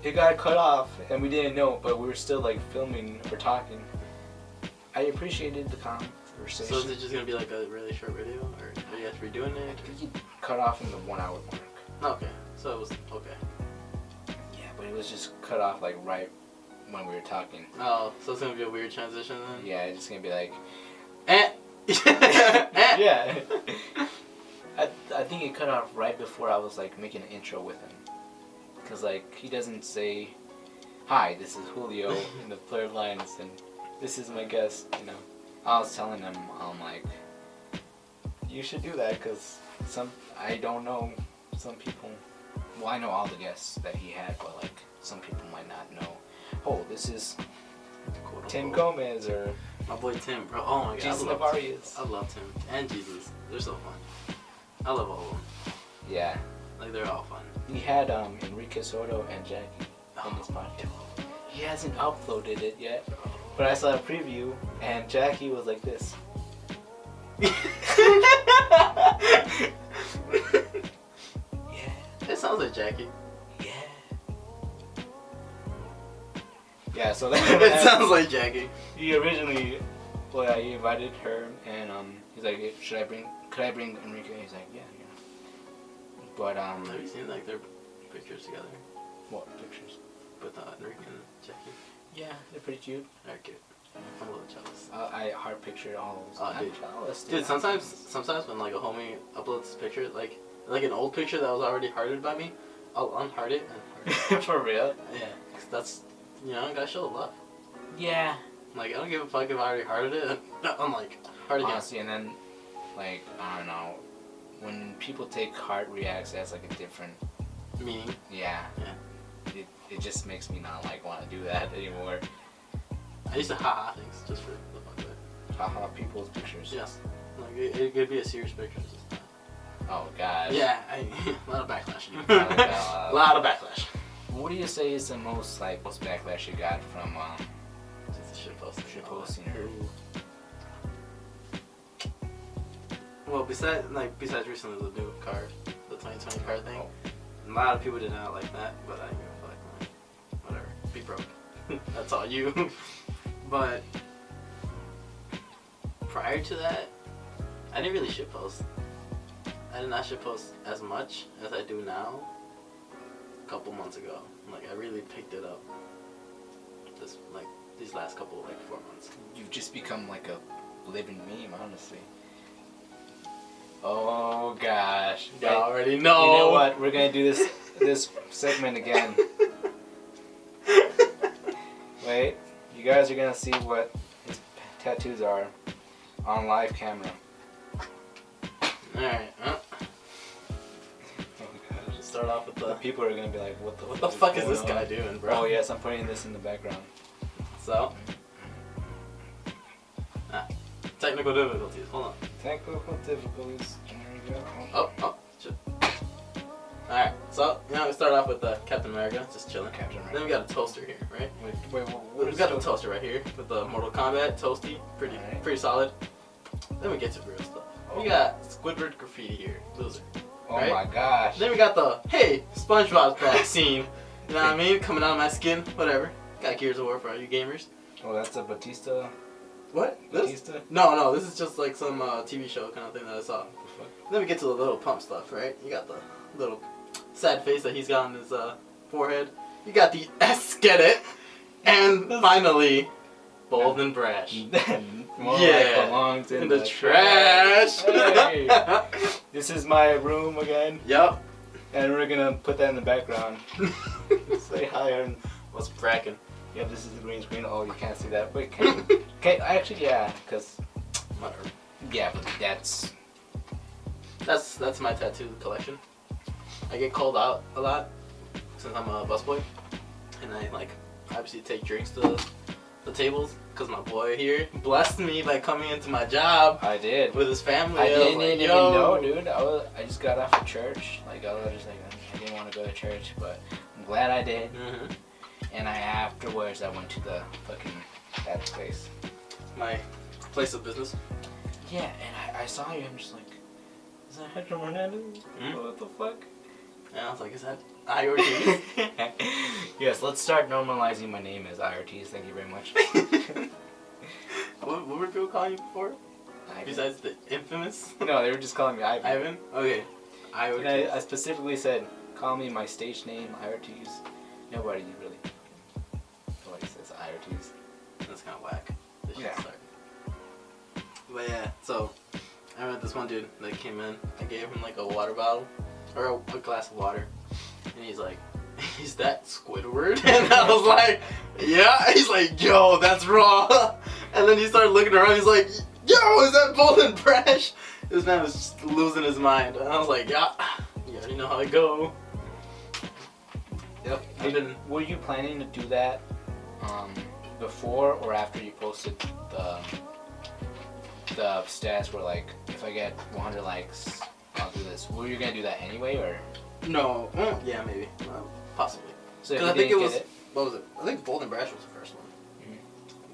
B: it got cut off, and we didn't know, but we were still like filming or talking. I appreciated the conversation.
A: So is it just gonna be like a really short video, or are you guys redoing it?
B: I think it cut off in the 1 hour mark.
A: Okay, so it was okay.
B: Yeah, but it was just cut off like right when we were talking.
A: Oh, so it's gonna be a weird transition then?
B: Yeah, it's just gonna be like,
A: eh.
B: Yeah. I think it cut off right before I was like making an intro with him. Cause like he doesn't say, "Hi, this is Julio in the Blurred Lines, and this is my guest." You know, I was telling him, I'm like, you should do that, cause I don't know some people. Well, I know all the guests that he had, but like some people might not know. Oh, this is Tim Gomez or
A: my boy Tim, bro. Oh my god,
B: Jesus
A: I
B: Navarius.
A: love Tim and Jesus. They're so fun. I love all of them.
B: Yeah.
A: Like they're all fun.
B: He had Enrique Soto and Jackie in his podcast. He hasn't uploaded it yet, but I saw a preview and Jackie was like this.
A: Yeah. It sounds like Jackie.
B: Yeah. Yeah, so
A: it sounds like Jackie.
B: He originally, he invited her and he's like, could I bring Enrique? He's like, yeah. But
A: have you seen like their pictures together?
B: What pictures?
A: With Enrique and Jackie.
B: Yeah, they're pretty cute.
A: They're cute. I'm a little jealous.
B: I hard pictured all those.
A: Oh, dude.
B: Jealous,
A: dude, sometimes when like a homie uploads a picture, like an old picture that was already hearted by me, I'll unheart it and heart it.
B: For real?
A: Yeah, 'cause that's, you know, I gotta show the love.
B: Yeah.
A: Like, I don't give a fuck if I already hearted it. I'm like, heart again.
B: Honestly, and then, like, I don't know, when people take heart reacts as like a different
A: meaning.
B: Yeah. It just makes me not like want to do that anymore.
A: I used to haha things just for the fuck of it.
B: Haha people's pictures.
A: Yes. Like it could be a serious picture. It's just not.
B: Oh gosh.
A: Yeah, a lot of backlash. A lot of backlash.
B: What do you say is the most backlash you got from
A: just the shit posting?
B: Shit posting.
A: Well, besides recently the new car, the 2020 car thing, a lot of people did not like that, but I didn't give a fuck. Like, whatever, be broke. That's all you. But prior to that, I didn't really shitpost. I did not shitpost as much as I do now. A couple months ago, like I really picked it up. These last couple 4 months.
B: You've just become like a living meme, honestly. Oh gosh.
A: You already know.
B: You know what? We're gonna do this segment again. Wait, you guys are gonna see what his tattoos are on live camera.
A: Alright, oh gosh. Start off with the
B: people are gonna be like, what
A: the fuck is this guy doing, bro?
B: Oh yes, I'm putting this in the background.
A: So technical difficulties. Hold on.
B: Technical difficulties. There we go.
A: Oh, shit. Alright, so, we start off with Captain America, just chilling.
B: Captain America.
A: Then we got a toaster here, right?
B: Wait,
A: we got the toaster right here with the Mortal Kombat toasty, pretty solid. Then we get to real stuff. We got Squidward graffiti here, loser.
B: Oh
A: right?
B: my gosh.
A: Then we got the, hey, SpongeBob's back scene. You know what I mean? Coming out of my skin, whatever. Got Gears of War for all you gamers.
B: Oh, that's a Batista.
A: What?
B: Batista?
A: No, this is just like some TV show kind of thing that I saw. Then we get to the little pump stuff, right? You got the little sad face that he's got on his forehead. You got the get it. And finally, bold and brash.
B: Yeah, belongs in the trash. Hey. This is my room again.
A: Yep.
B: And we're gonna put that in the background. Say hi and
A: what's bracking.
B: Yeah, this is the green screen. Oh, you can't see that. Wait, can actually, yeah, because
A: whatever.
B: Yeah, but
A: that's my tattoo collection. I get called out a lot since I'm a busboy, and I obviously take drinks to the tables because my boy here blessed me by coming into my job.
B: I did
A: with his family.
B: I didn't even know, dude. I just got off of church. I didn't want to go to church, but I'm glad I did.
A: Mm-hmm.
B: And afterwards I went to the fucking that place.
A: My place of business.
B: Yeah, and I saw you. I'm just like, is that Hector Hernández? What the fuck?
A: And I was like, is that I.Ortiz?
B: Yes, let's start normalizing my name as I.Ortiz. Thank you very much.
A: What were people calling you before?
B: Ivan.
A: Besides the infamous?
B: No, they were just calling me Ivan.
A: Ivan? Okay. I.Ortiz.
B: And I specifically said, call me my stage name, I.Ortiz. Nobody says I.Ortiz.
A: That's kind of whack. They should
B: Yeah.
A: start. But yeah, so I remember this one dude that came in. I gave him like a water bottle or a glass of water, and he's like, "Is that Squidward?" And I was like, "Yeah." He's like, "Yo, that's raw." And then he started looking around. He's like, "Yo, is that Bolden Brash?" This man was just losing his mind. And I was like, "Yeah, you already know how it go." Yep.
B: Were you planning to do that before or after you posted the stats where like, if I get 100 likes, I'll do this? Were you gonna do that anyway, or?
A: No. Well, yeah, maybe. Possibly.
B: So if
A: Because
B: you
A: I think it
B: didn't
A: was.
B: get it,
A: What was it? I think Bolden Brash was the first one.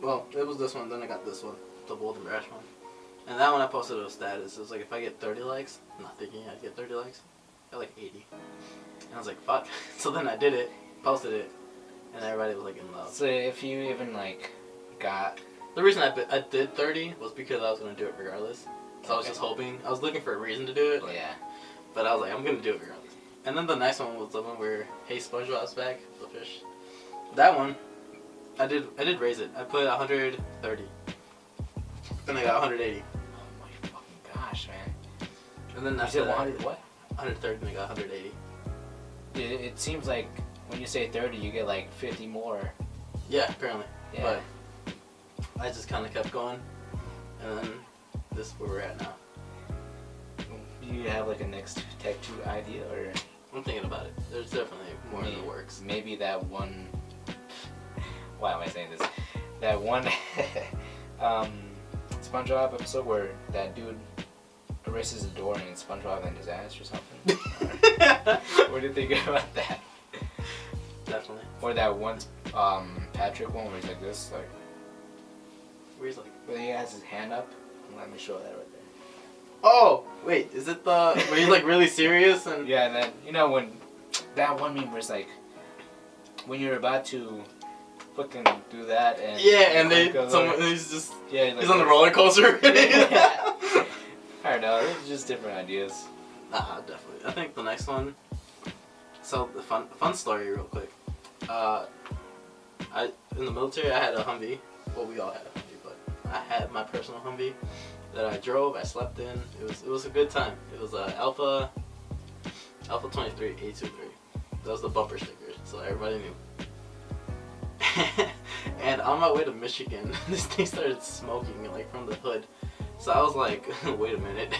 A: Well, it was this one. Then I got this one, the Bolden Brash one. And that one I posted a status. It was like, if I get 30 likes, I'm not thinking I'd get 30 likes. I got like 80. And I was like, fuck. So then I did it, posted it, and everybody was like in love.
B: so if you even like got,
A: The reason I did 30 was because I was going to do it regardless. So I was
B: Okay.
A: just hoping. I was looking for a reason to do it.
B: yeah,
A: But I was like, I'm going to do it regardless. And then the next one was the one where, hey, SpongeBob's back, the fish. That one, I did raise it. I put 130. Then I got 180.
B: oh my fucking gosh, man.
A: And then
B: You
A: after
B: said
A: that,
B: 100 what?
A: 130 and I got 180.
B: It seems like when you say 30, you get like 50 more.
A: Yeah, apparently.
B: Yeah.
A: But I just kind of kept going. And then this is where we're at now.
B: Do you have like a next Tech 2 idea, or
A: I'm thinking about it. There's definitely more in the works.
B: maybe that one? Why am I saying this? That one SpongeBob episode where that dude erases the door and SpongeBob in his ass or something. What do you think about that?
A: Definitely.
B: Or that one Patrick one where he's like this, like
A: Where he's like,
B: where he has his hand up. Let me show that right there.
A: oh, wait, is it the, where he's like really serious and...
B: Yeah, and then, you know, when that one meme where it's like, when you're about to fucking do that and...
A: Yeah, and he's just, he's on the roller coaster.
B: Yeah. I don't know, it's just different ideas.
A: Nah, definitely. I think the next one, so the fun story real quick. In the military I had a Humvee. Well, we all had a Humvee, but I had my personal Humvee that I drove, I slept in. It was a good time. It was a Alpha 23 A23. That was the bumper sticker, so everybody knew. And on my way to Michigan, this thing started smoking like from the hood. So I was like, wait a minute.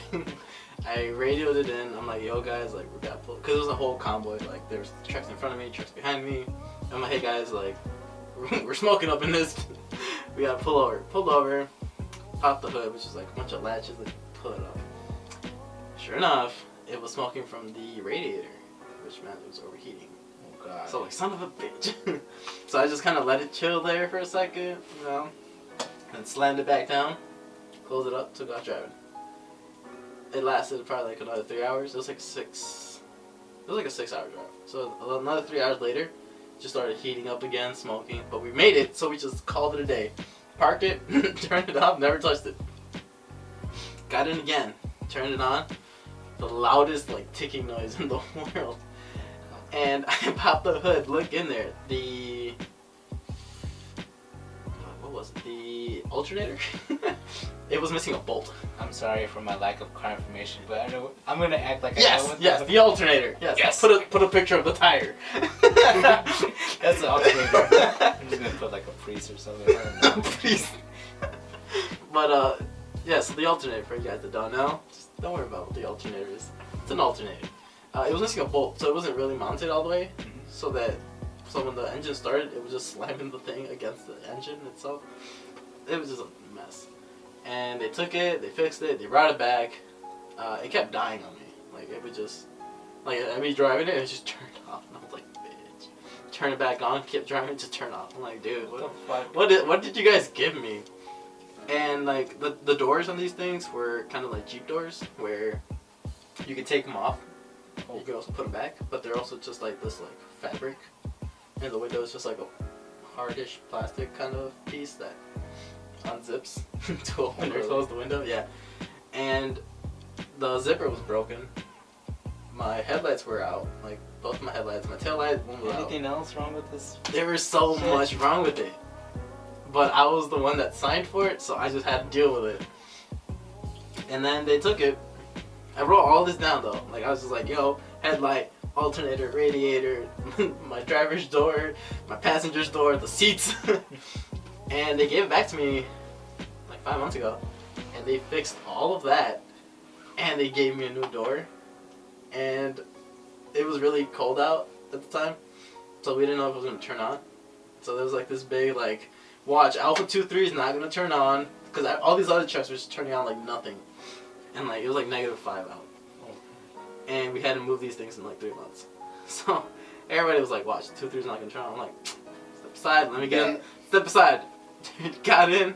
A: I radioed it in. I'm like, yo guys, like we got pulled, cause it was a whole convoy. Like there's trucks in front of me, trucks behind me. I'm like, hey guys, like we're smoking up in this. We got pulled over. Popped the hood, which is like a bunch of latches that pull it up. Sure enough, it was smoking from the radiator, which meant it was overheating.
B: Oh god.
A: So like, son of a bitch. So I just kind of let it chill there for a second, you know, and slammed it back down, closed it up, took off driving. It lasted probably like another 3 hours. It was like a 6-hour drive. So another 3 hours later, it just started heating up again, smoking. But we made it, so we just called it a day. Parked it, turned it off, never touched it. Got in again, turned it on. The loudest like ticking noise in the world. And I popped the hood, look in there. What was it? The alternator? It was missing a bolt.
B: I'm sorry for my lack of confirmation, but I know I'm gonna act like I know
A: Yes,
B: what
A: yes, the alternator. Yes.
B: Yes.
A: Put a picture of the tire.
B: That's the alternator. I'm just gonna put like a priest or something. I don't know.
A: Please. But yeah, so the alternator, for you guys that don't know, just don't worry about what the alternator is. It's an alternator. It was missing a bolt, so it wasn't really mounted all the way. So when the engine started, it was just slamming the thing against the engine itself. It was just a mess. And they took it, they fixed it, they brought it back. It kept dying on me. Like it would just, like I'd be driving it, and it just turned off, and I was like, bitch. turn it back on, kept driving to turn off. I'm like, dude,
B: What the fuck?
A: what did you guys give me? And like the doors on these things were kind of like Jeep doors, where you could take them off. You could also put them back, but they're also just like this like fabric, and the window is just like a hardish plastic kind of piece that unzips to open or close the window. Yeah, and the zipper was broken. My headlights were out, like both my headlights. My tail light, one was out.
B: Anything else wrong with this?
A: There was so much wrong with it, but I was the one that signed for it, so I just had to deal with it. And then they took it. I wrote all this down though. Like I was just like, yo, headlight, alternator, radiator, my driver's door, my passenger's door, the seats. And they gave it back to me like 5 months ago, and they fixed all of that, and they gave me a new door. And it was really cold out at the time, so we didn't know if it was gonna turn on. So there was like this big like, watch, Alpha 23 is not gonna turn on, because all these other trucks were just turning on like nothing. And like it was like -5 out, and we had to move these things in like 3 months. So everybody was like, "Watch, 23's not gonna turn on." I'm like, "Step aside, let me get in." Step aside. Got in.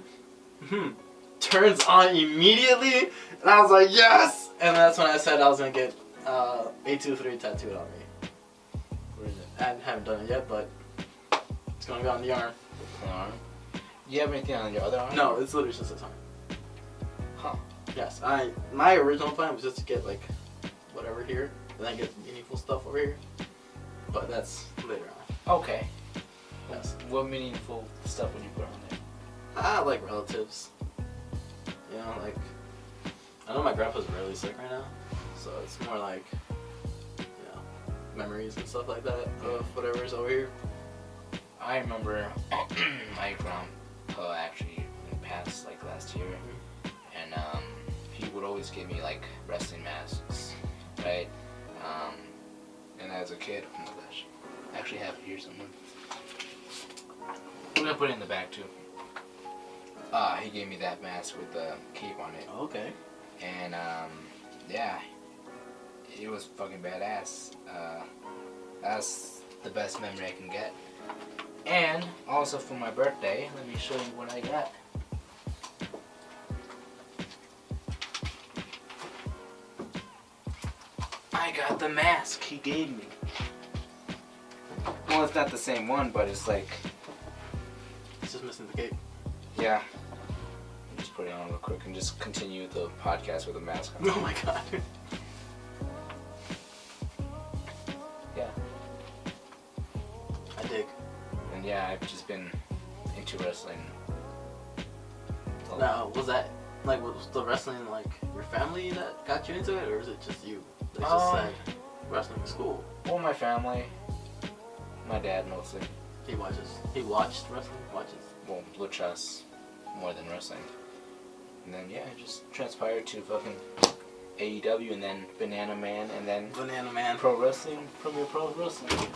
A: Turns on immediately, and I was like, "Yes!" And that's when I said I was gonna get A23 tattooed on me.
B: Where is it?
A: I haven't done it yet, but it's gonna go on the arm.
B: The arm? You have anything on your other arm?
A: No, it's literally just this arm.
B: Huh.
A: Yes, my original plan was just to get like whatever here, and then get meaningful stuff over here. But that's later on.
B: Okay.
A: Yes.
B: What meaningful stuff would you put on there?
A: I like relatives. You know, like I know my grandpa's really sick right now, so it's more like, you know, memories and stuff like that of whatever's over here.
B: I remember my grandpa actually passed like last year, and he would always give me like wrestling masks, right? And as a kid, oh my gosh, I actually have it here somewhere. I'm gonna put it in the back too. He gave me that mask with the cape on it.
A: Okay.
B: And yeah, it was fucking badass. That's the best memory I can get. And also for my birthday, let me show you what I got. I got the mask he gave me. Well, it's not the same one, but it's like...
A: It's just missing the cape.
B: Yeah. Just put it on real quick and just continue the podcast with a mask on.
A: Oh my god.
B: Yeah.
A: I dig.
B: And yeah, I've just been into wrestling.
A: Now, was that, like, was the wrestling, like, your family that got you into it, or is it just you? They just said wrestling in school.
B: Well, my family. My dad mostly.
A: He watched wrestling? Watches?
B: Well, luchas more than wrestling. And then, yeah, it just transpired to fucking AEW and then Banana Man and then
A: Banana Man.
B: Pro Wrestling, Premier Pro Wrestling.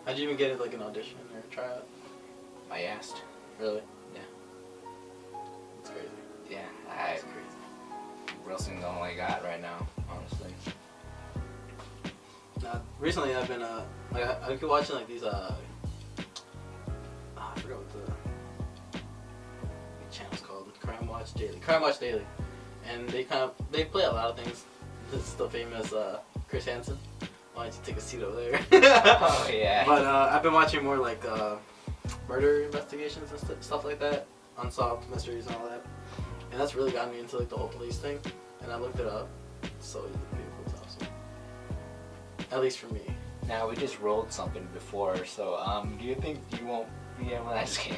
A: How'd you even get, like, an audition or tryout?
B: I asked.
A: Really?
B: Yeah.
A: That's crazy.
B: Yeah,
A: That's crazy.
B: wrestling's all I got right now, honestly.
A: Recently I've been, like, I keep watching, like, these, I forgot what the channel's called. Crime Watch Daily. And they they play a lot of things. This is the famous, Chris Hansen. Why don't you take a seat over there?
B: Oh, yeah.
A: But, I've been watching more, like, murder investigations and stuff like that. Unsolved mysteries and all that. And that's really gotten me into, like, the whole police thing. And I looked it up. It's so easy to be a police officer. At least for me.
B: Now, we just rolled something before, so, do you think you won't be able to ask him?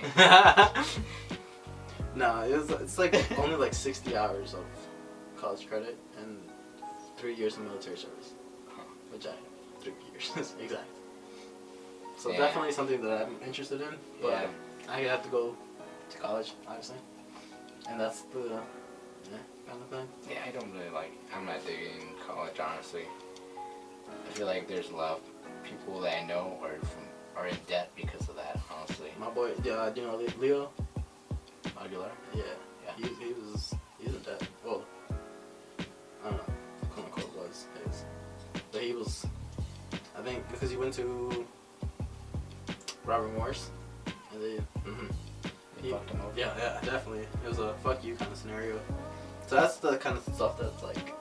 A: No, it's like only like 60 hours of college credit and 3 years of military service. Which I have 3 years, exact. So
B: yeah.
A: definitely something that I'm interested in, but
B: Yeah.
A: I have to go to college, obviously. And that's the kind of thing.
B: Yeah, I don't really like, I'm not digging college, honestly. I feel like there's a lot of people that I know are in debt because of that, honestly.
A: My boy, do you know Leo
B: Aguilar?
A: Yeah.
B: Yeah.
A: He's in debt. Well, I don't know, quote unquote was his. But he was, I think because you went to Robert Morris, and they
B: fucked him over.
A: Yeah, definitely. It was a fuck you kind of scenario. So that's the kind of stuff that's like,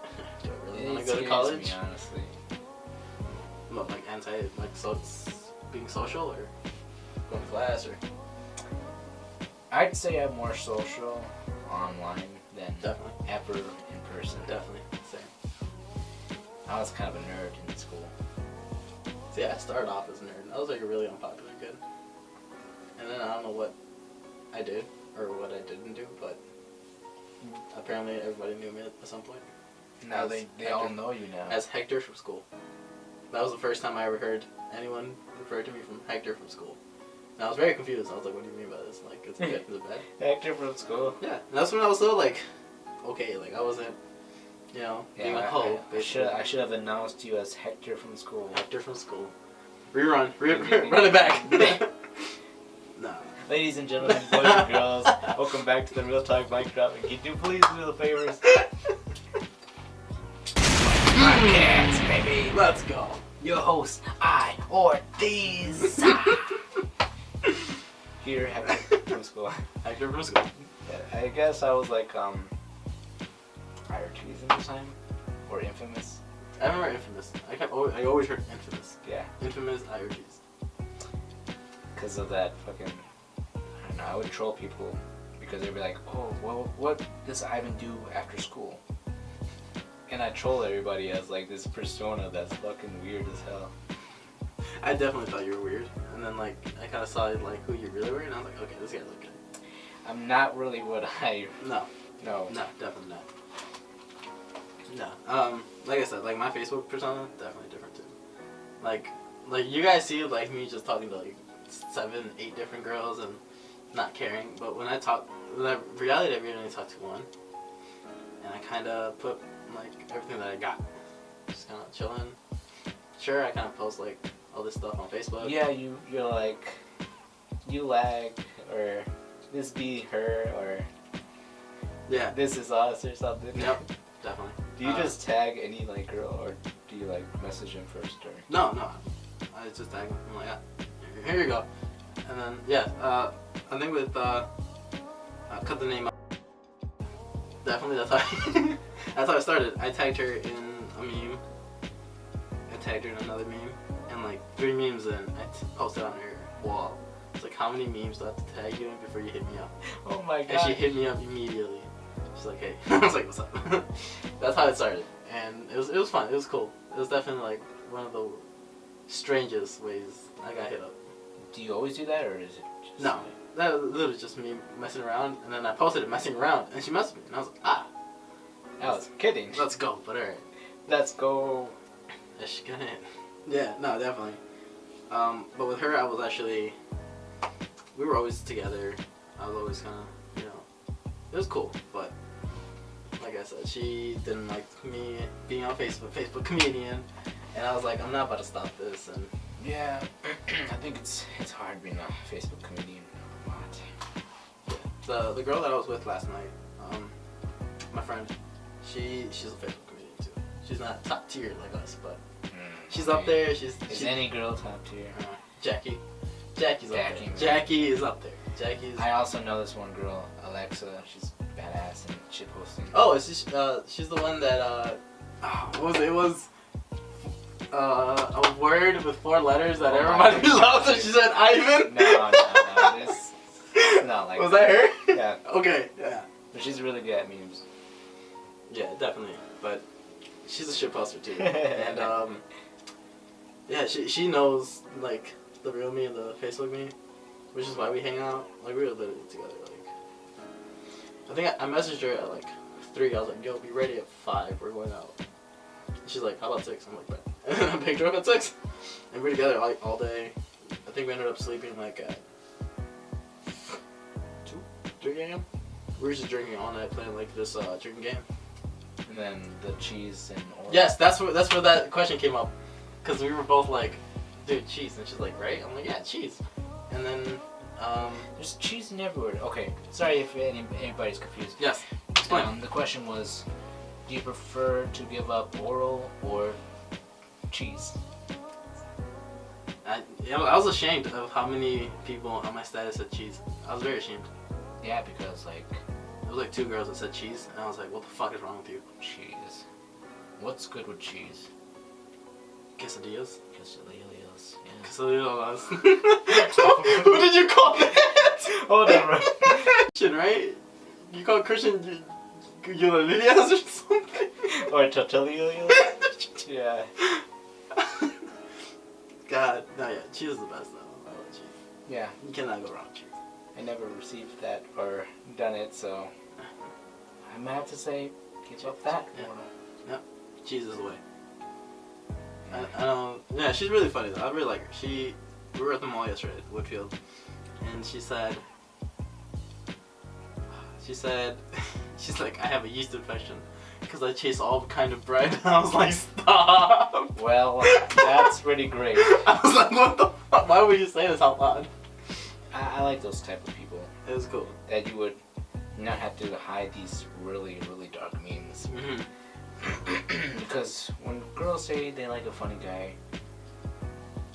A: do I really want to go to college?
B: Me, honestly.
A: What, like being social or going to class or?
B: I'd say I'm more social online than
A: Definitely.
B: ever in person.
A: Definitely. Same.
B: I was kind of a nerd in school.
A: See, I started off as a nerd. I was like a really unpopular kid. And then I don't know what I did or what I didn't do, but apparently everybody knew me at some point.
B: Now they all know you now.
A: As Hector from school. That was the first time I ever heard anyone refer to me from Hector from school. And I was very confused. I was like, what do you mean by this? Like, is it bad?
B: Hector from school?
A: Yeah. And that's when I was so like, okay, like I wasn't, being a hoe.
B: I should have announced you as Hector from school.
A: Hector from school. Run it back. Nah.
B: Ladies and gentlemen, boys and girls, welcome back to the Real Talk Mic Drop. And can you please do the favors? Podcast, baby.
A: Let's go.
B: Your host, I.Ortiz. Here, Hector from school.
A: Hector from school.
B: Yeah, I guess I was like, I.Ortiz at the time? Or Infamous?
A: I remember Infamous. I always heard Infamous.
B: Yeah.
A: Infamous I.Ortiz.
B: Because of that fucking, I don't know, I would troll people because they'd be like, oh, well, what does Ivan do after school? And I troll everybody as like this persona that's fucking weird as hell.
A: I definitely thought you were weird, and then like I kind of saw like who you really were, and I was like, okay, this guy's okay.
B: I'm not really what I.
A: No, definitely not. No, like I said, like my Facebook persona definitely different too. Like you guys see like me just talking to like 7, 8 different girls and not caring, but when I reality I only talk to one, and I kind of put like everything that I got, just kind of chilling. Sure, I kind of post like all this stuff on Facebook.
B: Yeah, you're like, you lag, or this be her, or
A: yeah,
B: this is us, or something.
A: Yep, definitely.
B: Do you just tag any like girl, or do you like message him first, or?
A: No, I just tag him. I'm like, yeah, here you go. And then yeah, I think with cut the name out. Definitely, that's how that's how I started. I tagged her in a meme. I tagged her in another meme, and like 3 memes in, I posted on her wall. It's like, how many memes do I have to tag you in before you hit me up?
B: Oh my god.
A: And she hit me up immediately. She's like, hey. I was like, what's up? That's how it started, and it was fun. It was cool. It was definitely like one of the strangest ways I got hit up.
B: Do you always do that, or is it just?
A: No. That was literally just me messing around, and then I posted it messing around, and she messaged me, and I was like, ah.
B: I was kidding.
A: Let's go, but alright.
B: Let's go.
A: Yeah, no, definitely. But with her, I was actually, we were always together. I was always kind of, it was cool, but like I said, she didn't like me being on Facebook comedian, and I was like, I'm not about to stop this, and
B: yeah, I think it's hard being a Facebook comedian.
A: The girl that I was with last night, my friend, she's a Facebook comedian too. She's not top tier like us, but she's up there. Is
B: any girl top tier?
A: Jackie. Jackie's up there. Jackie is up there.
B: I also know this one girl, Alexa. She's badass and shit posting.
A: Oh, she's the one that what was it? It was a word with 4 letters that everybody loves. So she said Ivan.
B: No. This. Not like
A: was that her?
B: Yeah.
A: Okay, yeah.
B: But she's really good at memes.
A: Yeah, definitely. But she's a shit poster too. And yeah, she knows like the real me and the Facebook me, which is why we hang out. Like we were literally together. Like I think I messaged her at like 3. I was like, yo, be ready at 5. We're going out. And she's like, how about 6? I'm like, bet. And then I picked her up at 6, and we were together like all day. I think we ended up sleeping like at 3 a.m. We were just drinking all night, playing like this drinking game.
B: And then the cheese and oil.
A: Yes, that's where that question came up, because we were both like, dude, cheese, and she's like, right? I'm like, yeah, cheese. And then
B: there's cheese in everywhere. Okay, sorry if anybody's confused.
A: Yes, explain.
B: The question was, do you prefer to give up oral or cheese?
A: I was ashamed of how many people on my status said cheese. I was very ashamed.
B: Yeah, because like
A: It was like 2 girls that said cheese, and I was like, what the fuck is wrong with you?
B: cheese. What's good with cheese?
A: Quesadillas?
B: Quesadillas. Yeah.
A: Quesadillas. Who did you call that?
B: Whatever.
A: Christian, right? You call Christian Yulalilias or something?
B: Or tortillas. Yeah.
A: God, no, yeah, cheese is the best though. I love cheese.
B: Yeah.
A: You cannot go wrong with cheese.
B: I never received that or done it, so I might have to say give up that.
A: Yeah. Yep. Cheese is the way. Yeah, she's really funny though. I really like her. We were at the mall yesterday at Woodfield, and she's like, I have a yeast infection because I chase all kind of bread. I was like, stop.
B: Well, that's pretty great.
A: I was like, what the fuck? Why would you say this out loud?
B: I like those type of people.
A: It was cool.
B: That you would not have to hide these really, really dark memes.
A: Mm-hmm.
B: Because when girls say they like a funny guy,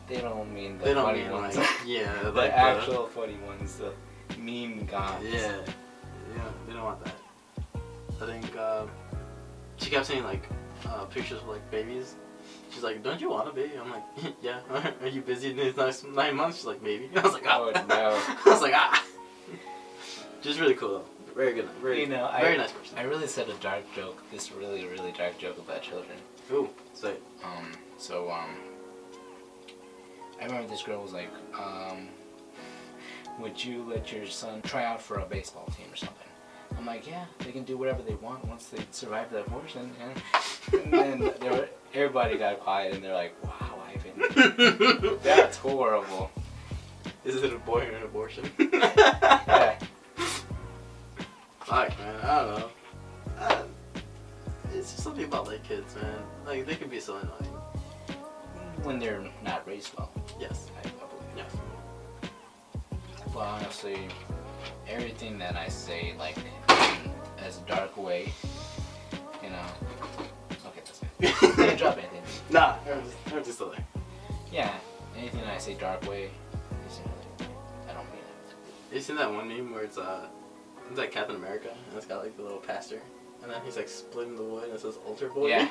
B: they don't mean the funny ones.
A: Like, yeah,
B: the
A: like
B: actual funny ones, the meme guys.
A: Yeah, they don't want that. I think she kept saying like pictures of like babies. She's like, don't you want a baby? I'm like, yeah. Are you busy in these next 9 months? She's like, maybe. I was like,
B: oh no.
A: I was like, ah. She's really cool though. Very good. Very nice person.
B: I really said a dark joke. This really, really dark joke about children.
A: Ooh, say it.
B: I remember this girl was like, would you let your son try out for a baseball team or something? I'm like, yeah, they can do whatever they want once they survive that abortion. And then everybody got quiet and they're like, wow, Ivan, that's horrible.
A: Is it a boy or an abortion?
B: Yeah.
A: Fuck, man, I don't know. It's just something about like kids, man. Like, they can be so annoying.
B: When they're not raised well.
A: Yes.
B: I believe.
A: Yes.
B: Well, honestly, everything that I say, like, as a dark way, you know. Okay, that's good. Didn't drop anything.
A: Nah, I'm just still there.
B: Yeah, anything that I say dark way isn't really. I don't mean it.
A: You seen that one meme where it's like Captain America, and it's got like the little pastor, and then he's like splitting the wood, and it says "Altar Boy."
B: Yeah.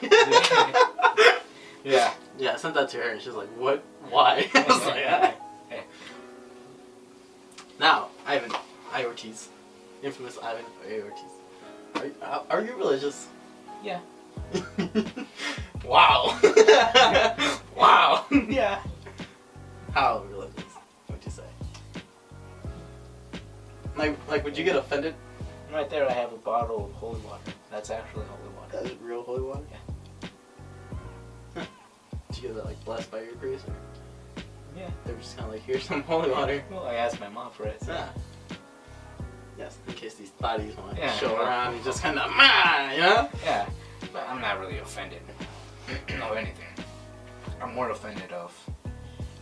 B: Yeah.
A: Yeah, I sent that to her, and she's like, "What? Why?" I was like, ah.
B: Hey.
A: Now, I.Ortiz, infamous I.Ortiz. Are you religious?
B: Yeah.
A: Wow. Wow.
B: Yeah.
A: How religious would you say? Like, would you get offended?
B: Right there, I have a bottle of holy water. That's actually holy water.
A: That is real holy water?
B: Yeah.
A: Huh. Did you get that like blessed by your priest? Or?
B: Yeah.
A: They were just kind of like, here's some holy water.
B: Well, I asked my mom for it. So.
A: Yeah. Yes, in case these bodies want to
B: Yeah,
A: show
B: well,
A: around, you just kind of, you know?
B: Yeah. But I'm not really offended of anything. I'm more offended of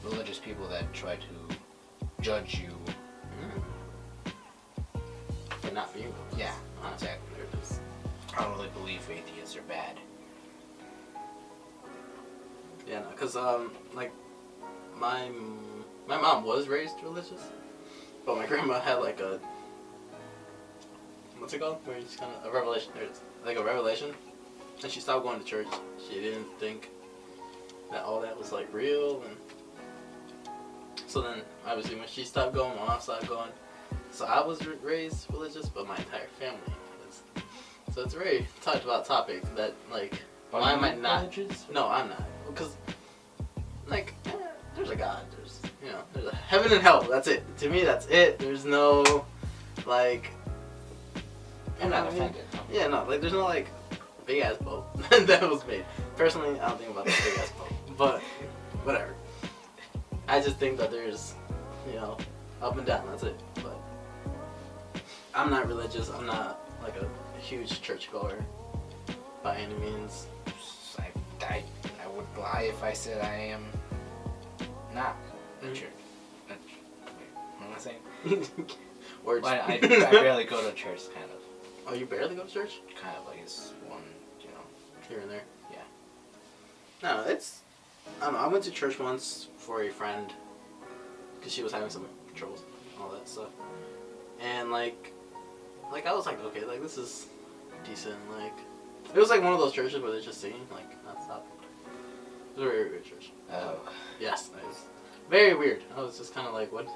B: religious people that try to judge you.
A: For not being religious.
B: Yeah, exactly.
A: They're just...
B: I don't really believe atheists are bad.
A: Yeah, no, because, like, my mom was raised religious, but my grandma had, like, a, what's it called? Where you just kind of, a revelation, like a revelation, and she stopped going to church. She didn't think that all that was, like, real, and so then, obviously, when she stopped going, my mom stopped going. So I was raised religious, but my entire family was. So it's a very talked about topic that, like, why am I not?
B: Religious?
A: No, I'm not. Because, like, there's a God. There's, you know, there's a heaven and hell. That's it. To me, that's it. There's no, like.
B: I'm not offended.
A: Yeah, no, like, there's no, like, big ass boat that was made. Personally, I don't think about the big ass boat, but whatever. I just think that there's, you know, up and down. That's it. But I'm not religious. I'm not like a huge churchgoer by any means.
B: I would lie if I said I am not a church. What am I saying?
A: Words.
B: Well, I barely go to church, kind of.
A: Oh, you barely go to church?
B: Kind of like it's one, you know.
A: Here and there.
B: Yeah.
A: No, it's I don't know. I went to church once for a friend because she was having some troubles, all that stuff, and like I was like, okay, like this is decent. Like it was like one of those churches where they're just singing like nonstop. It was a very weird church.
B: Oh.
A: Yes, it was very weird. I was just kind of like, what?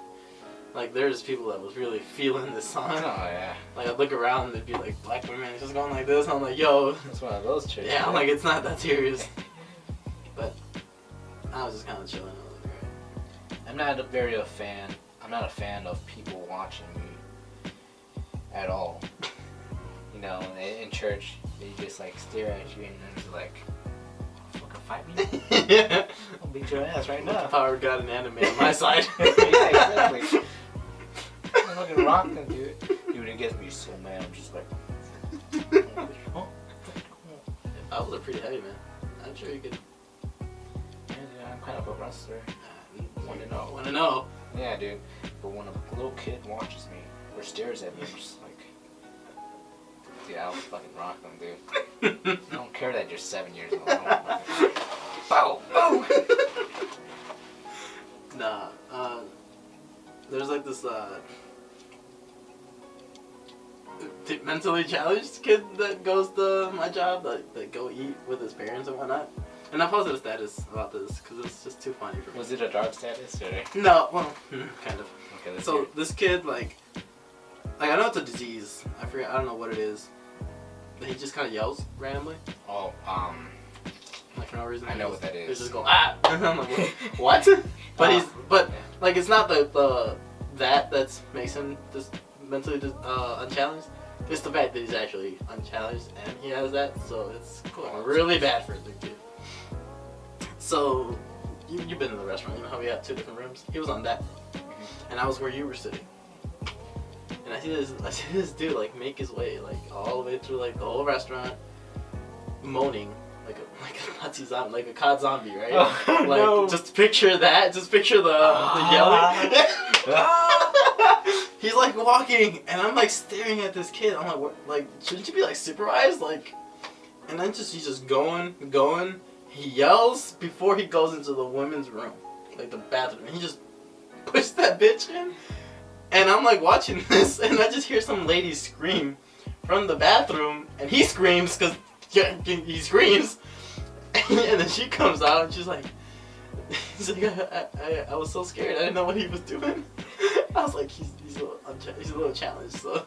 A: Like there's people that was really feeling this song.
B: Oh yeah.
A: Like I'd look around and there'd be like black women just going like this, and I'm like, yo.
B: It's one of those churches.
A: Yeah, I'm like, it's not that serious. But I was just kind of chilling. I was like, alright.
B: I'm not a fan of people watching me at all. You know, in church, they just like stare at you and then it's like, fucking fight me?
A: Yeah.
B: I'll beat your ass right now.
A: The power of God and anime on my side.
B: Yeah, exactly. I'm fucking rock them, dude. Dude, it gets me so mad. I'm just like, oh.
A: I was a pretty heavy man. I'm sure you could.
B: Yeah, I'm kind of a wrestler. Want to know?
A: Want to know?
B: Yeah, dude. But when a little kid watches me or stares at me, I'm just like, dude, I'll fucking rock them, dude. I don't care that you're 7 years old. Bow, bow.
A: Nah. There's like this mentally challenged kid that goes to my job that go eat with his parents and whatnot. And I posted a status about this because it's just too funny for me.
B: Was it a dark status or?
A: No, well, kind of.
B: Okay,
A: so this kid like I know it's a disease. I forget. I don't know what it is. But he just kind of yells randomly.
B: Oh,
A: like for no reason.
B: I know what that is.
A: He just go ah. I'm like, what? But like it's not the that makes him just mentally unchallenged. It's the fact that he's actually unchallenged and he has that. So it's going really bad for the kid. So you've been in the restaurant. You know how we have 2 different rooms. He was on that room, and I was where you were sitting. And I see this dude like make his way like all the way through like the whole restaurant, moaning like a Nazi zombie, like a COD zombie, right?
B: Oh,
A: like
B: no.
A: just picture that. Just picture the yelling. He's like walking, and I'm like staring at this kid. I'm like, what? Like, shouldn't you be like supervised? Like, and then he's just going. He yells before he goes into the women's room, like the bathroom. And he just pushed that bitch in. And I'm like watching this, and I just hear some lady scream from the bathroom, and he screams because he screams, and then she comes out and she's like, I was so scared, I didn't know what he was doing. I was like, he's a little challenged, so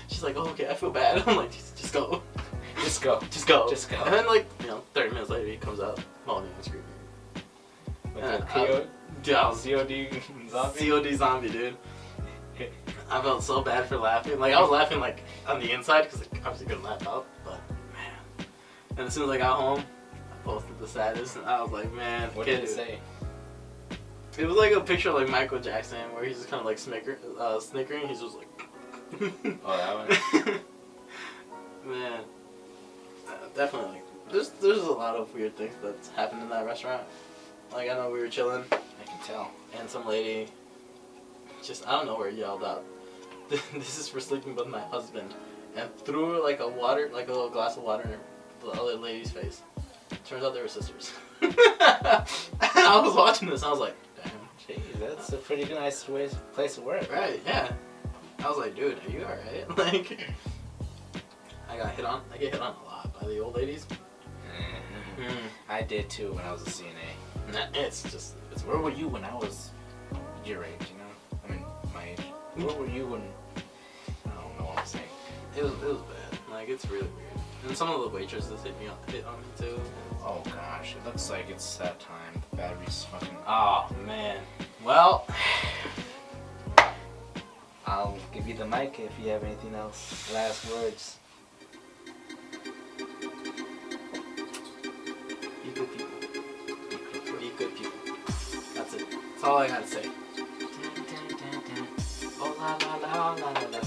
A: she's like, oh, okay, I feel bad. I'm like, just go.
B: Just go.
A: Just go.
B: Just go.
A: And then 30 minutes later he comes out moaning and screaming.
B: Like COD zombie?
A: COD zombie, dude. I felt so bad for laughing. Like, I was laughing, like, on the inside, because I obviously couldn't laugh out, but, man. And as soon as I got home, I posted the status, and I was like, man.
B: What did it say?
A: It was like a picture of, like, Michael Jackson, where he's just kind of, like, snickering. He's just like...
B: Oh, that one?
A: Man. Definitely. There's a lot of weird things that's happened in that restaurant. Like, I know we were chilling.
B: I can tell.
A: And some lady... just out of nowhere yelled out, "This is for sleeping with my husband," and threw like a little glass of water in the other lady's face. Turns out they were sisters. I was watching this, I was like, damn.
B: Jeez, that's a pretty nice place to work.
A: Right, yeah. I was like, dude, are you alright? Like, I get hit on a lot by the old ladies.
B: I did too when I was a CNA.
A: Nah, it's
B: Where were you when I was your age, you know? I mean, my age. Where were you when... I don't know what I'm saying.
A: It was bad. Like, it's really weird. And some of the waitresses hit on me too.
B: Oh gosh, it looks like it's that time. The battery's fucking...
A: Oh, man. Well...
B: I'll give you the mic if you have anything else. Last words.
A: Be good people. Be good people. That's it. That's all I gotta say. Oh la la la la la la.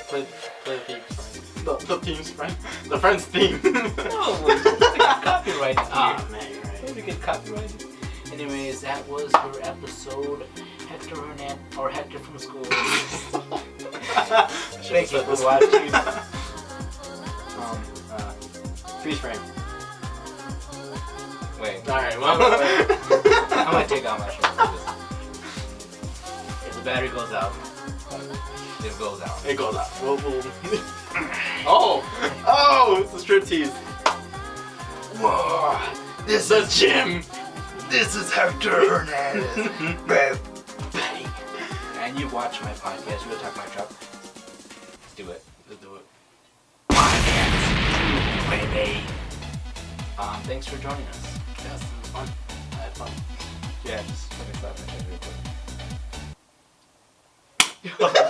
A: Play the theme, friend. The theme's friend. The friend's theme.
B: No, we get copyrighted here.
A: Ah, man, you're right.
B: We get copyrighted. Anyways, that was your episode. Hector Hernández, or Hector from school. Thank you for watching.
A: Freeze frame.
B: Wait.
A: Alright, well.
B: I might take out my shoulders. If the battery goes out, it goes out.
A: It goes out. Oh! Oh! It's a striptease.
B: Whoa!
A: This is Jim!
B: This is Hector Hernández. Bang. And you watch my podcast, you will talk my truck. Let's do it.
A: Let's do it.
B: Podcast. Baby. Thanks for joining us.
A: Yes, it was fun. I had fun.
B: Yeah, just let me stop my shit real quick.